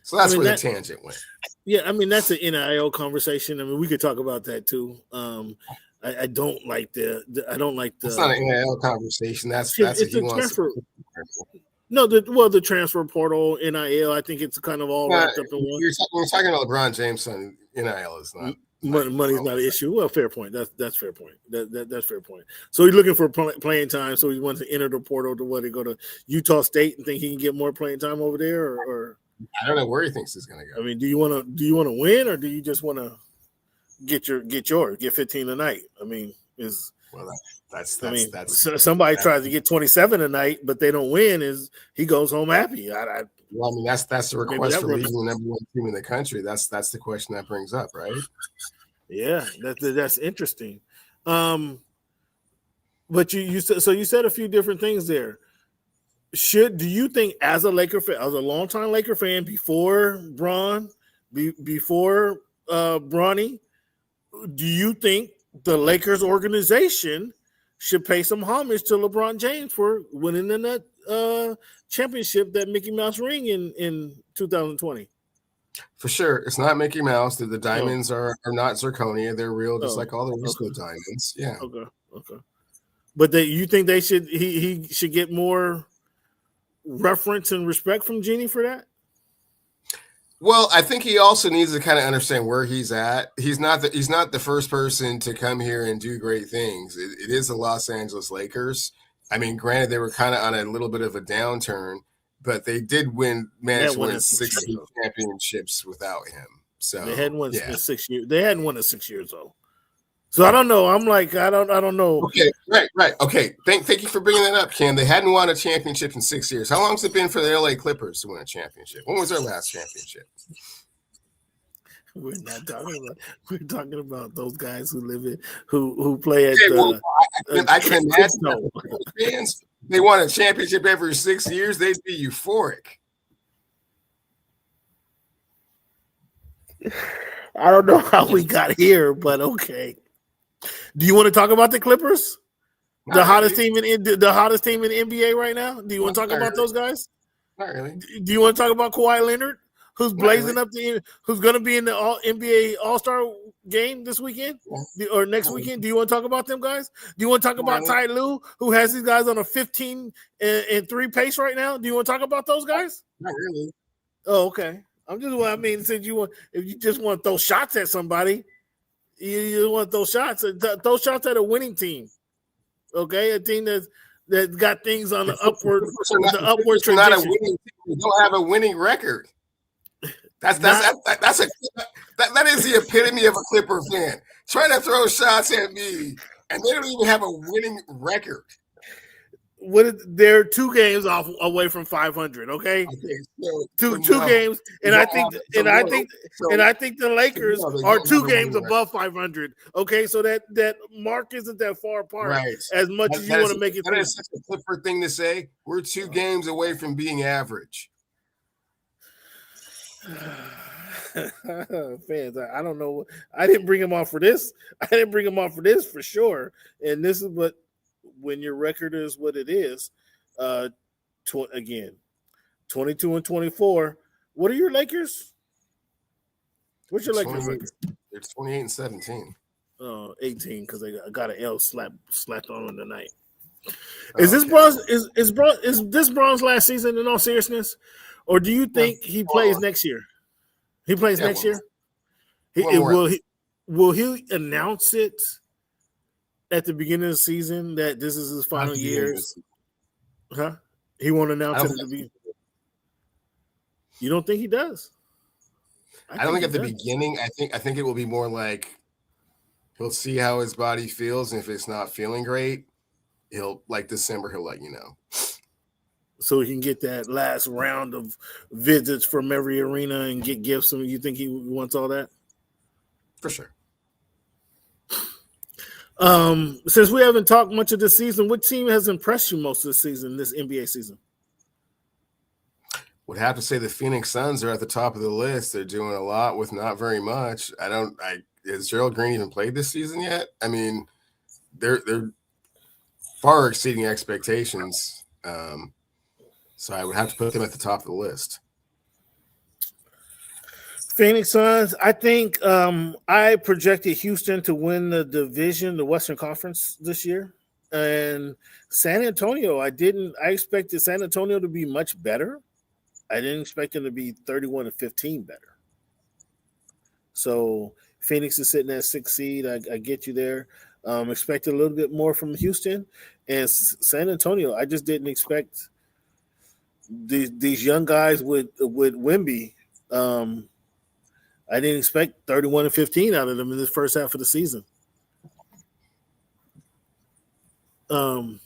So that's where the tangent went. Yeah, I mean, that's an NIL conversation. I mean, we could talk about that too. I don't like the. It's not an NIL conversation. That's a transfer. No, the transfer portal, NIL. I think it's kind of all wrapped up in one. We're talking about LeBron James' son. NIL is not. Money's not an issue. Well, fair point. That's fair point. That's fair point. So he's looking for playing time. So he wants to enter the portal to go to Utah State and think he can get more playing time over there, or I don't know where he thinks he's going to go. I mean, do you want to win, or do you just want to get 15 a night? I mean, somebody tries to get 27 a night, but they don't win. He goes home happy. Well, I mean, that's the request for leaving the number one team in the country. That's the question that brings up, right? Yeah, that's interesting. But you said a few different things there. Do you think, as a Laker fan, as a longtime Laker fan, before Bronny, do you think the Lakers organization should pay some homage to LeBron James for winning in that championship, that Mickey Mouse ring in 2020? For sure. It's not Mickey Mouse. The diamonds are not zirconia. They're real, just like all the rest of the diamonds. Yeah. Okay. But you think he should get more reference and respect from Jeannie for that? Well, I think he also needs to kind of understand where he's at. He's not the first person to come here and do great things. It is the Los Angeles Lakers. I mean, granted, they were kind of on a little bit of a downturn, but they did manage to win 6 championships without him. So they hadn't won in 6 years. They hadn't won in 6 years though. So I don't know. I don't know. Okay, right. Okay, thank you for bringing that up, Cam. They hadn't won a championship in 6 years. How long has it been for the LA Clippers to win a championship? When was their last championship? We're talking about those guys who play at. I can imagine fans. They won a championship every 6 years. They'd be euphoric. I don't know how we got here, but okay. Do you want to talk about the Clippers? The hottest team in the NBA right now? Do you want to talk about those guys? Not really. Do you want to talk about Kawhi Leonard, who's blazing up who's going to be in the NBA All-Star game this weekend or next weekend? Do you want to talk about them guys? Do you want to talk about Ty Lue, who has these guys on a 15-3 pace right now? Do you want to talk about those guys? Not really. Oh, okay. Since if you just want to throw shots at somebody, you want to throw shots at a winning team. Okay, a team that got things on the upward trajectory. Not a winning team. You don't have a winning record. That is the epitome of a Clipper fan. Trying to throw shots at me And they don't even have a winning record. They're 2 games away from 500. Okay, two games, and I think the Lakers are 2 games above 500. Okay, so that mark isn't that far apart as much as you want to make it. That is such a Clifford thing to say. We're 2 games away from being average. Fans, I don't know. I didn't bring him on for this. For sure. And this is what. When your record is what it is, again, 22 and 24. What are your Lakers? What's your Lakers record? It's 28 and 17. 18 because they got an L slapped on them tonight. Is this Bron's last season in all seriousness, or do you think he plays next year? He plays next year. Will he announce it at the beginning of the season that this is his final year? Huh? He won't announce it at the beginning. You don't think he does? I don't think at the beginning. I think it will be more like he'll see how his body feels, and if it's not feeling great, December he'll let you know. So he can get that last round of visits from every arena and get gifts. And you think he wants all that? For sure. Since we haven't talked much of this season, what team has impressed you most this season, this NBA season? Would have to say the Phoenix Suns are at the top of the list. They're doing a lot with not very much. Has Gerald Green even played this season yet? I mean, they're far exceeding expectations. So I would have to put them at the top of the list. Phoenix Suns, I think I projected Houston to win the division, the Western Conference this year. And San Antonio, I expected San Antonio to be much better. I didn't expect them to be 31-15 better. So Phoenix is sitting at 6th seed. I get you there. Expected a little bit more from Houston. And San Antonio, I just didn't expect these young guys with Wemby. I didn't expect 31-15 out of them in the first half of the season. So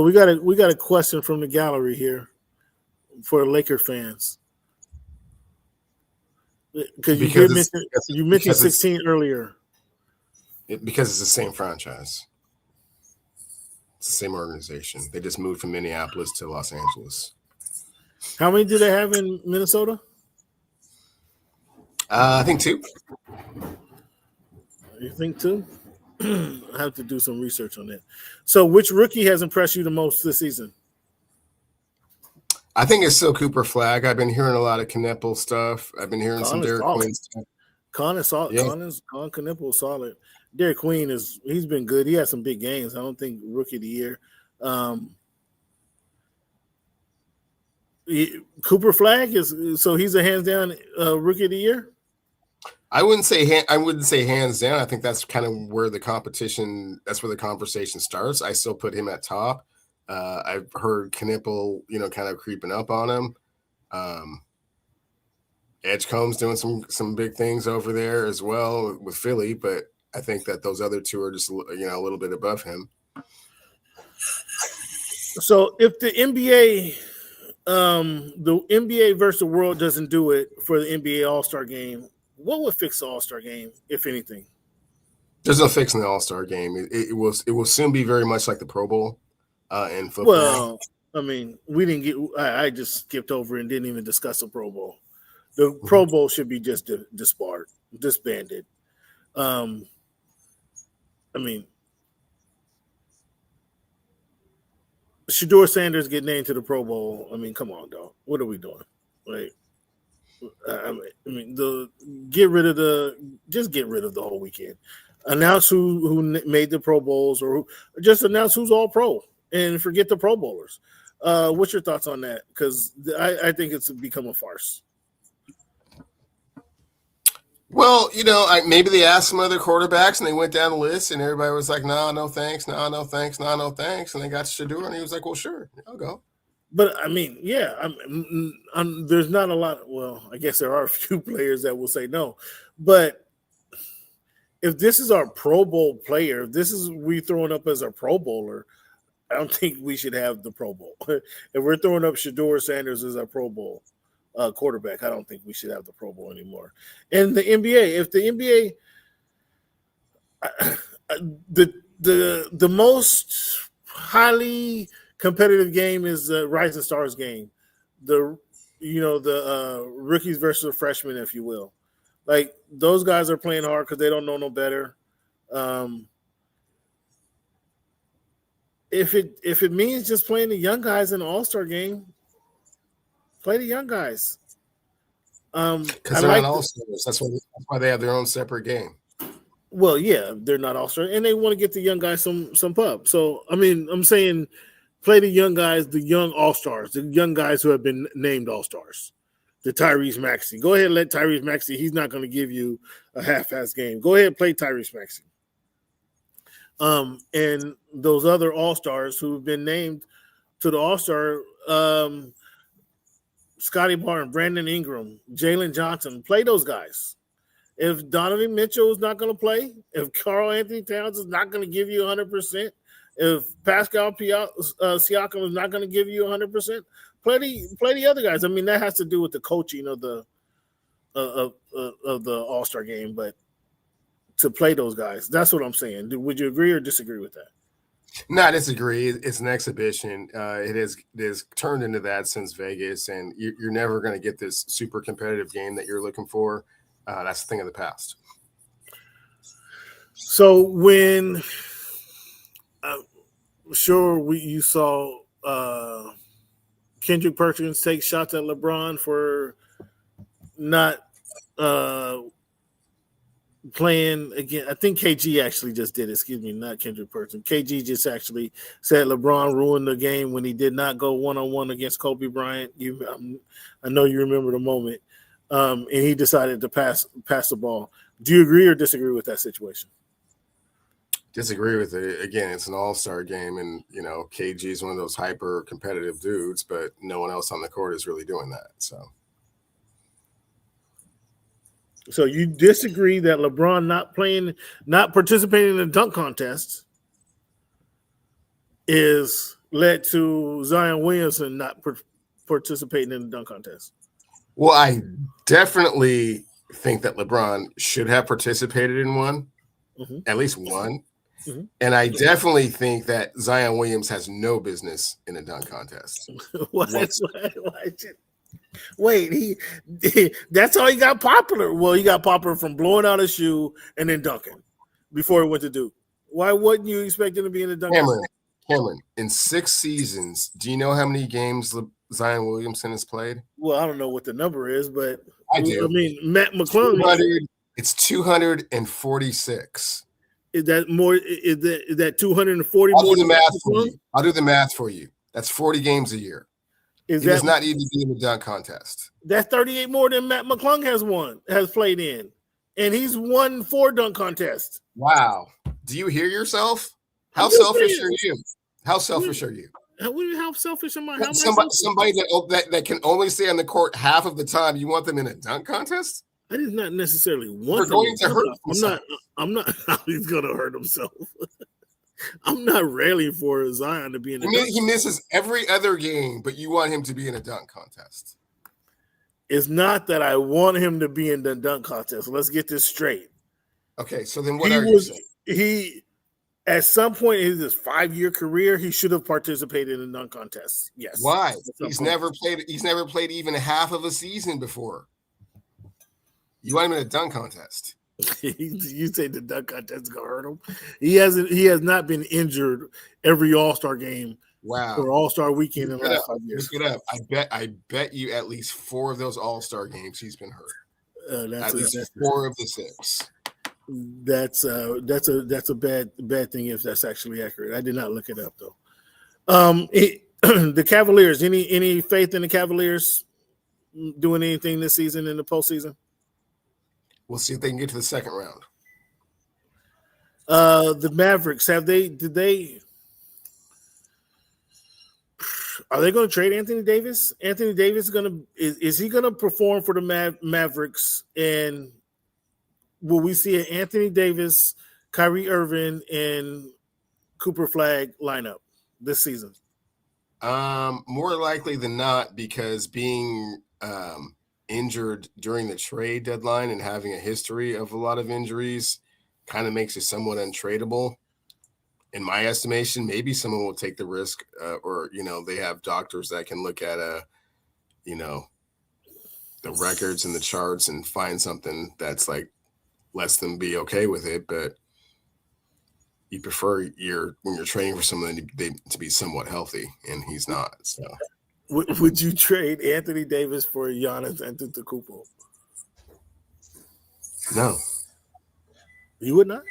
we got a question from the gallery here for Laker fans. Because you mentioned 16 earlier. Because it's the same franchise. It's the same organization. They just moved from Minneapolis to Los Angeles. How many do they have in Minnesota? I think 2. You think 2? I have to do some research on that. So which rookie has impressed you the most this season? I think it's still Cooper Flag. I've been hearing a lot of Kneppel stuff. I've been hearing some Derek Queen stuff. Con Kneppel is solid. Derek Queen he's been good. He had some big games. I don't think rookie of the year. Cooper Flag he's a hands down rookie of the year. I wouldn't say hands down. I think that's kind of where the competition. That's where the conversation starts. I still put him at top. I've heard Kneppel, kind of creeping up on him. Edgecomb's doing some big things over there as well with Philly, but I think that those other 2 are just a little bit above him. So if the NBA versus the world doesn't do it for the NBA All-Star game, what would fix the All-Star game, if anything? There's no fixing the All-Star game. It will soon be very much like the Pro Bowl in football. Well, I mean, we didn't get. I just skipped over and didn't even discuss the Pro Bowl. The Pro Bowl should be just disbanded. I mean, Shedeur Sanders get named to the Pro Bowl. I mean, come on, dog. What are we doing? Like, get rid of the whole weekend. Announce who made the Pro Bowls, or just announce who's all pro and forget the Pro Bowlers. What's your thoughts on that? Because I think it's become a farce. Well, maybe they asked some other quarterbacks and they went down the list and everybody was like, no thanks, no thanks. And they got Shedeur and he was like, well, sure, I'll go. But I mean, yeah, there's not a lot. Well, I guess there are a few players that will say no, but if this is our Pro Bowl player, if this is we throwing up as a Pro Bowler, I don't think we should have the Pro Bowl. If we're throwing up Shedeur Sanders as our Pro Bowl quarterback, I don't think we should have the Pro Bowl anymore. And the NBA, if the NBA, the most highly competitive game is the Rising Stars game. The rookies versus the freshmen, if you will. Like those guys are playing hard because they don't know no better. If it means just playing the young guys in the All-Star game, play the young guys. Because they're not All-Stars. That's why they have their own separate game. Well, yeah, they're not All-Stars, and they want to get the young guys some pub. So, I mean, I'm saying play the young guys, the young All-Stars, the young guys who have been named All-Stars. The Tyrese Maxey. Go ahead and let Tyrese Maxey. He's not going to give you a half-ass game. Go ahead and play Tyrese Maxey. And those other All-Stars who've been named to the All-Star, Scotty Barnes, Brandon Ingram, Jalen Johnson, play those guys. If Donovan Mitchell is not going to play, if Karl Anthony Towns is not going to give you 100%, if Pascal Siakam is not going to give you 100%, play the other guys. I mean, that has to do with the coaching of the All-Star game, but to play those guys, that's what I'm saying. Would you agree or disagree with that? No, I disagree. It's an exhibition. It has turned into that since Vegas, and you're never going to get this super competitive game that you're looking for. That's the thing of the past. So when you saw Kendrick Perkins take shots at LeBron for not playing again. I think KG actually just did it. Excuse me, not Kendrick Perkins. KG just actually said LeBron ruined the game when he did not go one-on-one against Kobe Bryant. I know you remember the moment. And he decided to pass the ball. Do you agree or disagree with that situation? Disagree with it. Again, it's an all-star game, and KG is one of those hyper competitive dudes, but no one else on the court is really doing that. So you disagree that LeBron not participating in the dunk contest is led to Zion Williamson not participating in the dunk contest? Well, I definitely think that LeBron should have participated in one, at least one. Mm-hmm. And I definitely think that Zion Williams has no business in a dunk contest. Wait, that's how he got popular. Well, he got popular from blowing out a shoe and then dunking before he went to Duke. Why wouldn't you expect him to be in the dunk contest? Cameron, in 6 seasons, do you know how many games Zion Williamson has played? Well, I don't know what the number is, but I do. I mean, Matt McClung. It's 246. Is that more? Is that 240? I'll do the math for you. I'll do the math for you. That's 40 games a year. He does not need to be in the dunk contest. That's 38 more than Matt McClung has played in, and he's won 4 dunk contests. Wow. Do you hear yourself? How selfish are you? How selfish are you? How selfish am I? Somebody that can only stay on the court half of the time. You want them in a dunk contest? I did not necessarily want. They're going to hurt himself. I'm not. He's going to hurt himself. I'm not rallying for Zion to be in. He misses every other game, but you want him to be in a dunk contest. It's not that I want him to be in the dunk contest. Let's get this straight. Okay, so then what are you saying? He, at some point in his 5-year career, he should have participated in dunk contests. Yes. Why? He's never played even half of a season before. You want him in a dunk contest? You say the dunk contest is gonna hurt him? He has not been injured every All-Star game. Wow. Or All-Star weekend in the last 5 years. Look it up. I bet you at least 4 of those All-Star games he's been hurt. At least 4 of the 6. That's a bad thing if that's actually accurate. I did not look it up though. The Cavaliers. Any faith in the Cavaliers doing anything this season in the postseason? We'll see if they can get to the second round. The Mavericks, are they going to trade Anthony Davis? Anthony Davis is he going to perform for the Mavericks and will we see an Anthony Davis, Kyrie Irving, and Cooper Flag lineup this season? More likely than not, because being injured during the trade deadline and having a history of a lot of injuries kind of makes it somewhat untradeable. In my estimation, maybe someone will take the risk, or they have doctors that can look at the records and the charts and find something that's like lets them be okay with it. But you prefer when you're training for someone to be somewhat healthy, and he's not. So, would you trade Anthony Davis for Giannis Antetokounmpo? No, you would not.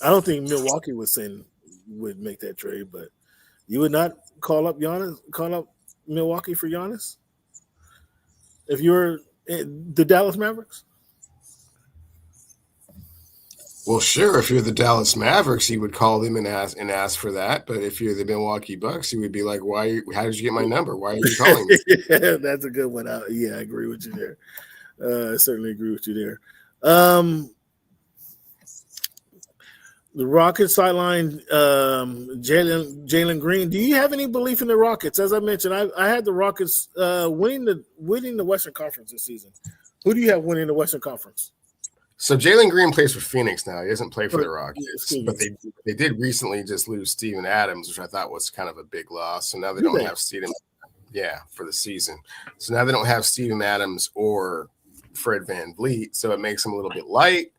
I don't think Milwaukee would make that trade, but you would not call up Milwaukee for Giannis if you're the Dallas Mavericks. Well, sure. If you're the Dallas Mavericks, you would call them and ask for that. But if you're the Milwaukee Bucks, you would be like, how did you get my number? Why are you calling me? Yeah, that's a good one. I agree with you there. I certainly agree with you there. The Rockets sideline, Jalen Green. Do you have any belief in the Rockets? As I mentioned, I had the Rockets winning the Western Conference this season. Who do you have winning the Western Conference? So Jalen Green plays for Phoenix now. He doesn't play for the Rockets, but they did recently just lose Steven Adams, which I thought was kind of a big loss. So now they don't have Steven, for the season. So now they don't have Steven Adams or Fred VanVleet, so it makes them a little bit light.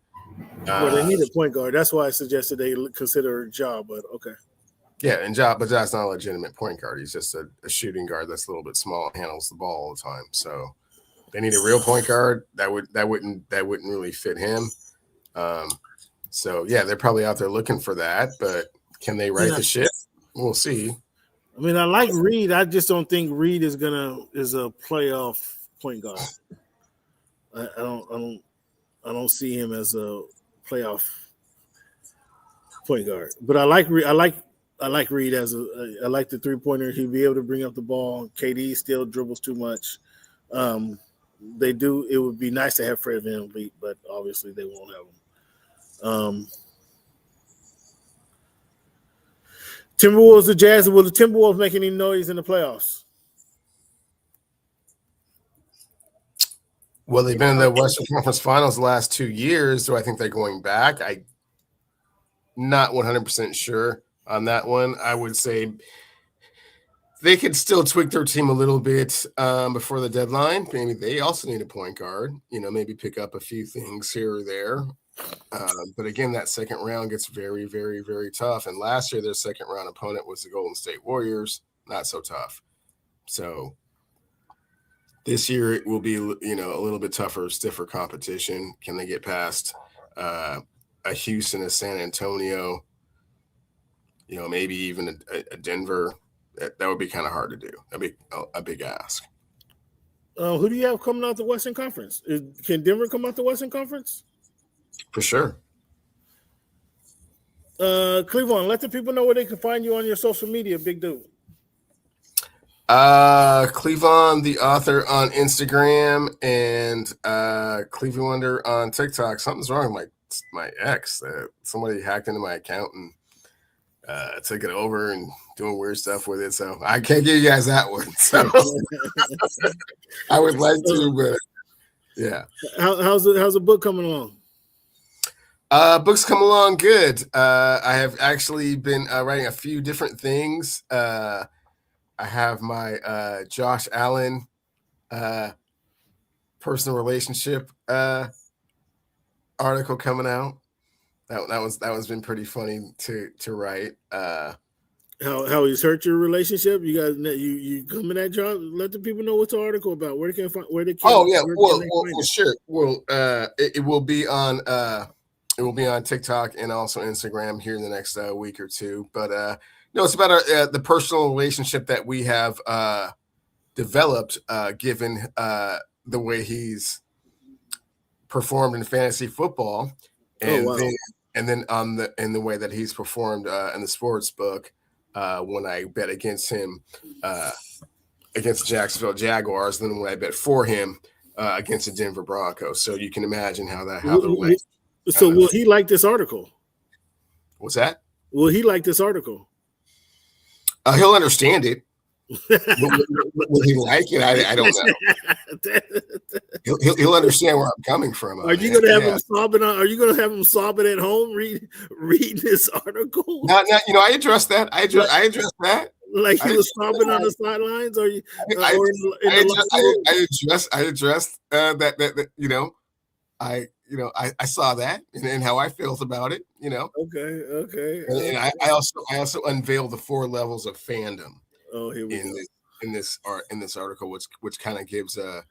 Well, they need a point guard. That's why I suggested they consider Ja, but okay. Yeah, and Ja, but Ja's not a legitimate point guard. He's just a shooting guard that's a little bit small and handles the ball all the time. So they need a real point guard that wouldn't really fit him. So yeah, they're probably out there looking for that, but can they right the ship? We'll see. I mean, I like Reed. I just don't think Reed is a playoff point guard. I don't see him as a playoff point guard. But I like Reed as I like the 3-pointer. He'd be able to bring up the ball. KD still dribbles too much. It would be nice to have Fred VanVleet, but obviously they won't have him. Timberwolves, the Jazz. Will the Timberwolves make any noise in the playoffs? Well, they've been in the Western Conference Finals the last 2 years, so I think they're going back. I'm not 100% sure on that one. I would say they could still tweak their team a little bit before the deadline. Maybe they also need a point guard, maybe pick up a few things here or there. But again, that second round gets very, very, very tough. And last year, their second round opponent was the Golden State Warriors. Not so tough. So this year it will be, a little bit tougher, stiffer competition. Can they get past a Houston, a San Antonio, maybe even a Denver? That would be kind of hard to do. That'd be a big ask. Who do you have coming out the Western Conference? Can Denver come out the Western Conference? For sure. Cleveland, let the people know where they can find you on your social media, big dude. Cleveland, the author, on Instagram, and Cleveland Wonder on TikTok. Something's wrong with my ex. Somebody hacked into my account and took it over and doing weird stuff with it. So I can't give you guys that one. So I would like to, but yeah. How's the book coming along? Books come along good. I have actually been writing a few different things. I have my Josh Allen personal relationship article coming out. That one's been pretty funny to write. How he's hurt your relationship? You guys, you coming at Josh? Let the people know what's the article about. Where they can find? Where they can? Oh yeah, well, sure. Well, it will be on. It will be on TikTok and also Instagram here in the next week or two. But no, it's about the personal relationship that we have developed, given the way he's performed in fantasy football, and then in the way that he's performed in the sports book when I bet against him against the Jacksonville Jaguars, and then when I bet for him against the Denver Broncos. So you can imagine how the way. So will he like this article? What's that? Will he like this article? He'll understand it. Will he like it? I don't know. He'll understand where I'm coming from. Are you going to have him sobbing? Are you going to have him sobbing at home reading this article? No, I addressed that. I addressed that. Like he was sobbing on the sidelines, or you? I addressed that. I saw that and how I felt about it. Okay. And I also unveiled the 4 levels of fandom. Oh, here we go. In this article, which kind of gives a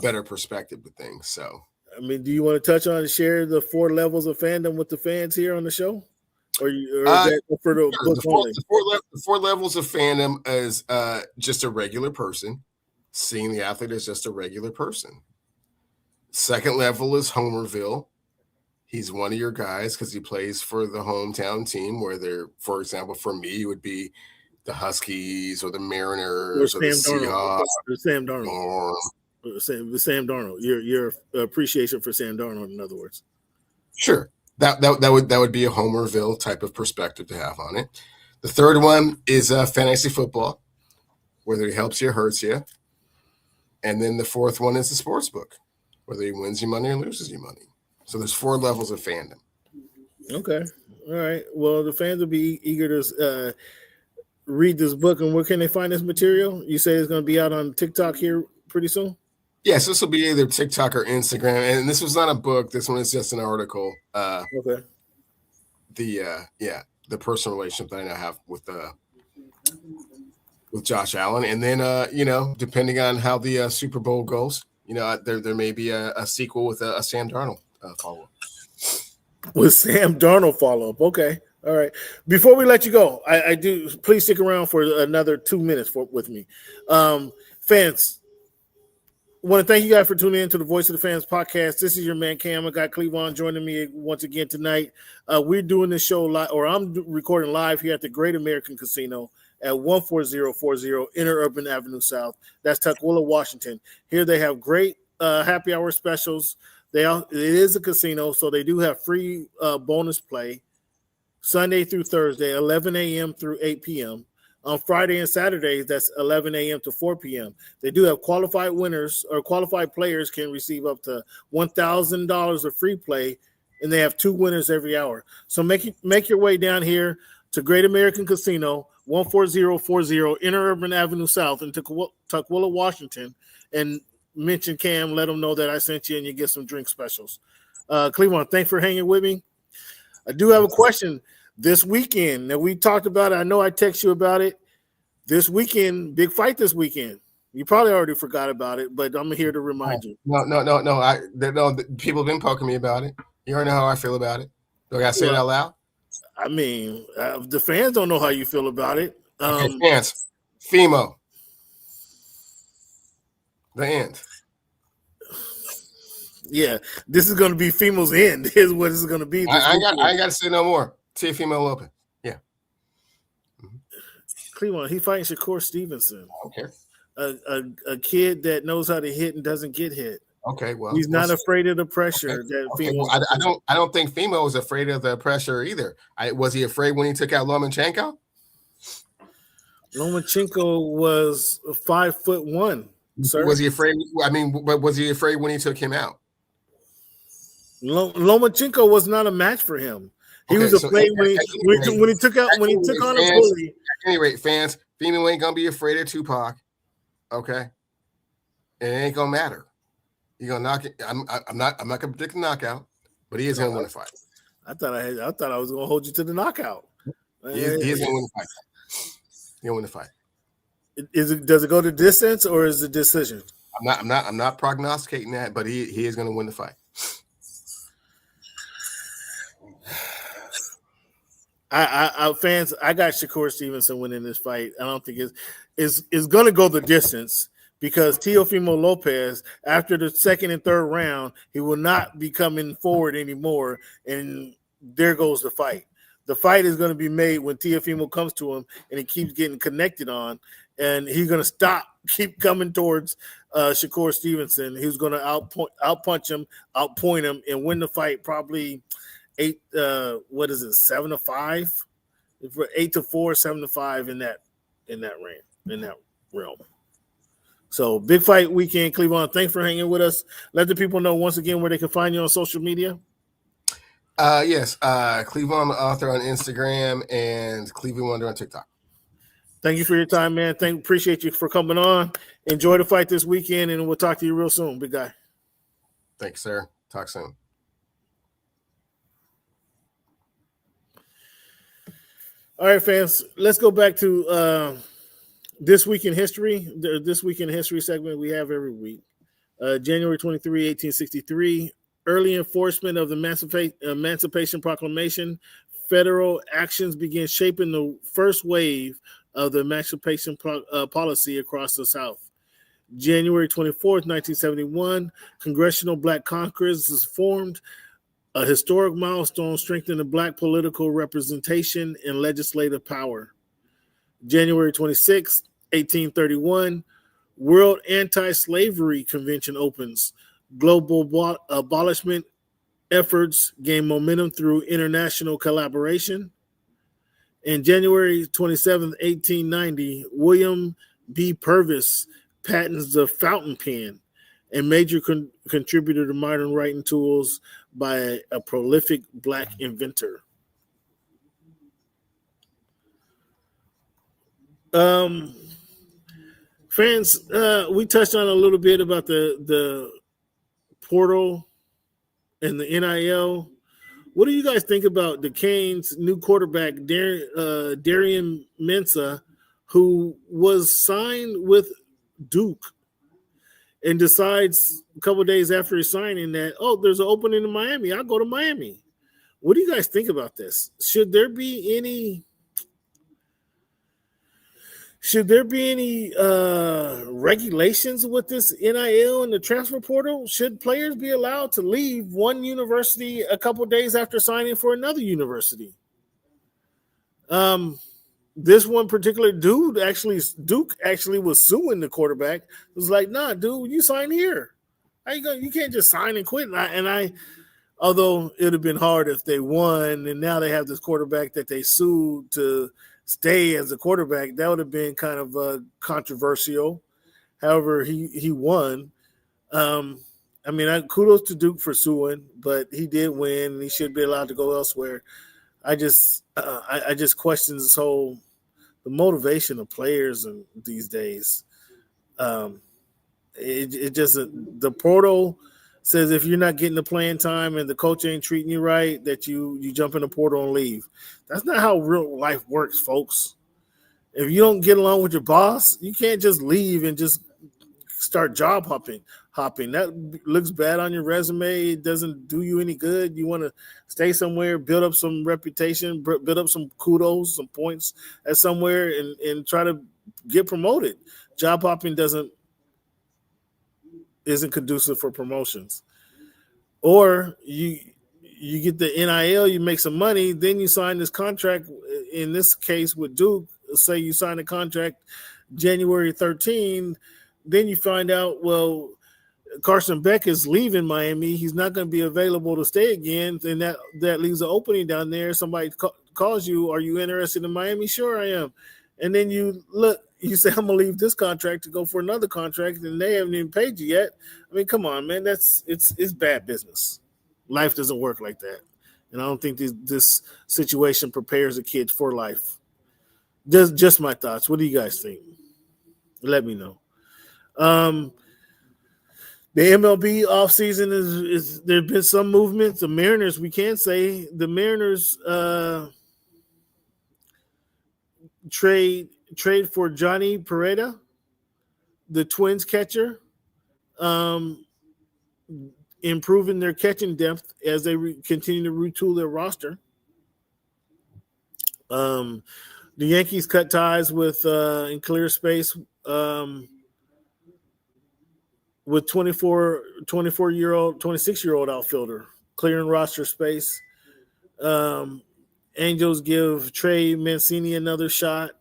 better perspective to things. So, I mean, do you want to touch on and share the 4 levels of fandom with the fans here on the show, or is that for the book only? The 4 levels of fandom is just a regular person seeing the athlete as just a regular person. Second level is Homerville. He's one of your guys because he plays for the hometown team. Where they're, for example, for me, it would be the Huskies or the Mariners or the Seahawks. Sam Darnold. Sam Darnold. Your appreciation for Sam Darnold, in other words. Sure, that would be a Homerville type of perspective to have on it. The third one is fantasy football, whether he helps you or hurts you, and then the fourth one is the sports book, whether he wins you money or loses you money. So there's 4 levels of fandom. Okay, all right. Well, the fans will be eager to read this book, and where can they find this material? You say it's going to be out on TikTok here pretty soon? Yes, this will be either TikTok or Instagram. And this was not a book. This one is just an article. Okay. The personal relationship that I now have with Josh Allen. And then, depending on how the Super Bowl goes, there may be a sequel with a Sam Darnold follow-up. With Sam Darnold follow-up. Okay. All right. Before we let you go, I do please stick around for another 2 minutes with me. Fans, I want to thank you guys for tuning in to the Voice of the Fans podcast. This is your man Cam. I got Cleavon joining me once again tonight. We're doing this show live, or I'm recording live here at the Great American Casino at 14040 Interurban Avenue South. That's Tukwila, Washington. Here they have great happy hour specials. It is a casino, so they do have free bonus play Sunday through Thursday, 11 a.m. through 8 p.m. On Friday and Saturdays, that's 11 a.m. to 4 p.m. They do have qualified winners, or qualified players can receive up to $1,000 of free play, and they have 2 winners every hour. So make your way down here to Great American Casino, 14040 Interurban Avenue South in Tukwila, Washington, and mention Cam. Let them know that I sent you, and you get some drink specials. Cleavon, thanks for hanging with me. I do have a question. This weekend, now we talked about it. I know I text you about it. This weekend, big fight this weekend. You probably already forgot about it, but I'm here to remind you. No. People have been poking me about it. You already know how I feel about it. Do I got to say it out loud? I mean, the fans don't know how you feel about it. Fans, FEMO. The end. Yeah, this is going to be FEMO's end. Is what it's going to be. I ain't got to say no more. Teofimo Lopez. Yeah. Cleveland, he fighting Shakur Stevenson. I don't care. A kid that knows how to hit and doesn't get hit. Okay, well, he's not afraid of the pressure. I don't think Fimo was afraid of the pressure either. Was he afraid when he took out Lomachenko? Lomachenko was 5'1", sir. Was he afraid? But was he afraid when he took him out? Lomachenko was not a match for him. He was afraid when he took on a bully. At any rate, fans, Fimo ain't gonna be afraid of Tupac. Okay, and it ain't gonna matter. You're gonna knock it. I'm not gonna predict a knockout, but he is gonna win the fight. I thought I was gonna hold you to the knockout. He is gonna win the fight. He'll win the fight. Does it go to distance or is it decision? I'm not prognosticating that, but he is gonna win the fight. Fans, I got Shakur Stevenson winning this fight. I don't think it's going to go the distance because Teofimo Lopez, after the second and third round, he will not be coming forward anymore, and there goes the fight. The fight is going to be made when Teofimo comes to him and he keeps getting connected on, and he's going to keep coming towards Shakur Stevenson. He was going to outpunch him, outpoint him, and win the fight probably 7-5, 8-4, 7-5 in that realm. So big fight weekend, Cleveland. Thanks for hanging with us. Let the people know once again where they can find you on social media. Yes, Cleveland Author on Instagram and Cleveland Wonder on TikTok. Thank you for your time, man. Appreciate you for coming on. Enjoy the fight this weekend, and we'll talk to you real soon, big guy. Thanks, sir. Talk soon. All right, fans, let's go back to This Week in History. This Week in History segment we have every week. January 23, 1863, early enforcement of the Emancipation Proclamation. Federal actions began shaping the first wave of the emancipation policy across the South. January 24th, 1971, Congressional Black Congress is formed, a historic milestone strengthening Black political representation and legislative power. January 26th, 1831, World Anti-Slavery Convention opens. Global abolishment efforts gain momentum through international collaboration. And January 27th, 1890, William B. Purvis patents the fountain pen, a major contributor to modern writing tools by a prolific Black inventor. Fans, we touched on a little bit about the portal and the NIL. What do you guys think about the Canes' new quarterback, Darian Mensah, who was signed with Duke and decides a couple of days after his signing that, there's an opening in Miami. I'll go to Miami. What do you guys think about this? Should there be any regulations with this NIL and the transfer portal? Should players be allowed to leave one university a couple of days after signing for another university? This one particular Duke actually was suing the quarterback. It was like, nah, dude, you sign here. How you going? You can't just sign and quit. Although it would have been hard if they won, and now they have this quarterback that they sued to stay as a quarterback, that would have been kind of controversial. However, he won. Kudos to Duke for suing, but he did win, and he should be allowed to go elsewhere. I just question this whole the motivation of players in these days. The portal says if you're not getting the playing time and the coach ain't treating you right, that you jump in the portal and leave. That's not how real life works, folks. If you don't get along with your boss, you can't just leave and just start job hopping. That looks bad on your resume. It doesn't do you any good. You want to stay somewhere, build up some reputation, build up some kudos, some points at somewhere, and try to get promoted. Job hopping isn't conducive for promotions. Or you get the NIL, you make some money, then you sign this contract. In this case with Duke, say you sign a contract January 13, then you find out, well, Carson Beck is leaving Miami. He's not going to be available to stay again, and that leaves an opening down there. Somebody calls you, are you interested in Miami? Sure, I am. And then you say, I'm going to leave this contract to go for another contract, and they haven't even paid you yet. I mean, come on, man. It's bad business. Life doesn't work like that. And I don't think this situation prepares a kid for life. Just my thoughts. What do you guys think? Let me know. The MLB offseason is there have been some movements. The Mariners, we can say the Mariners trade for Johnny Pereda, the Twins catcher, improving their catching depth as they continue to retool their roster. The Yankees cut ties with in clear space with 26-year-old outfielder, clearing roster space. Angels give Trey Mancini another shot.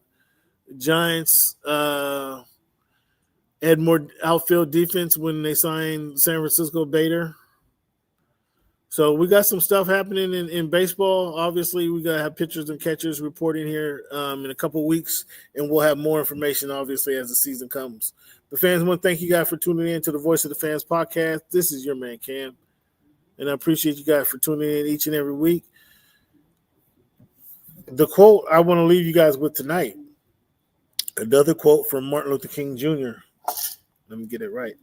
Giants add more outfield defense when they signed San Francisco Bader. So we got some stuff happening in baseball. Obviously, we got to have pitchers and catchers reporting here in a couple of weeks, and we'll have more information, obviously, as the season comes. The fans, I want to thank you guys for tuning in to the Voice of the Fans podcast. This is your man, Cam, and I appreciate you guys for tuning in each and every week. The quote I want to leave you guys with tonight, another quote from Martin Luther King Jr. Let me get it right.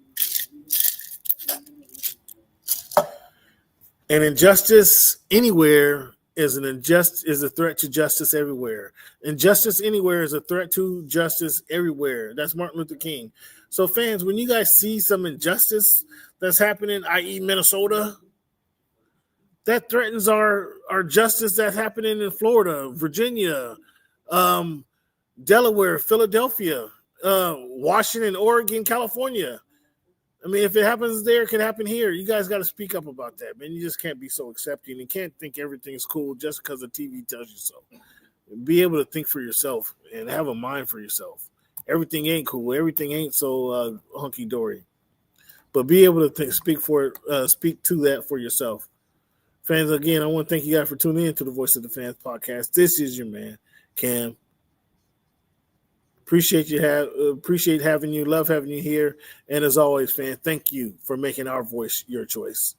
An injustice anywhere is a threat to justice everywhere. Injustice anywhere is a threat to justice everywhere. That's Martin Luther King. So, fans, when you guys see some injustice that's happening, i.e. Minnesota, that threatens our justice that's happening in Florida, Virginia, Delaware, Philadelphia, Washington, Oregon, California. I mean, if it happens there, it can happen here. You guys got to speak up about that, man. You just can't be so accepting and can't think everything's cool just because the TV tells you so. Be able to think for yourself and have a mind for yourself. Everything ain't cool. Everything ain't so hunky-dory. But be able to speak to that for yourself. Fans, again, I want to thank you guys for tuning in to the Voice of the Fans podcast. This is your man, Cam. Appreciate having you. Love having you here. And as always, fan, thank you for making our voice your choice.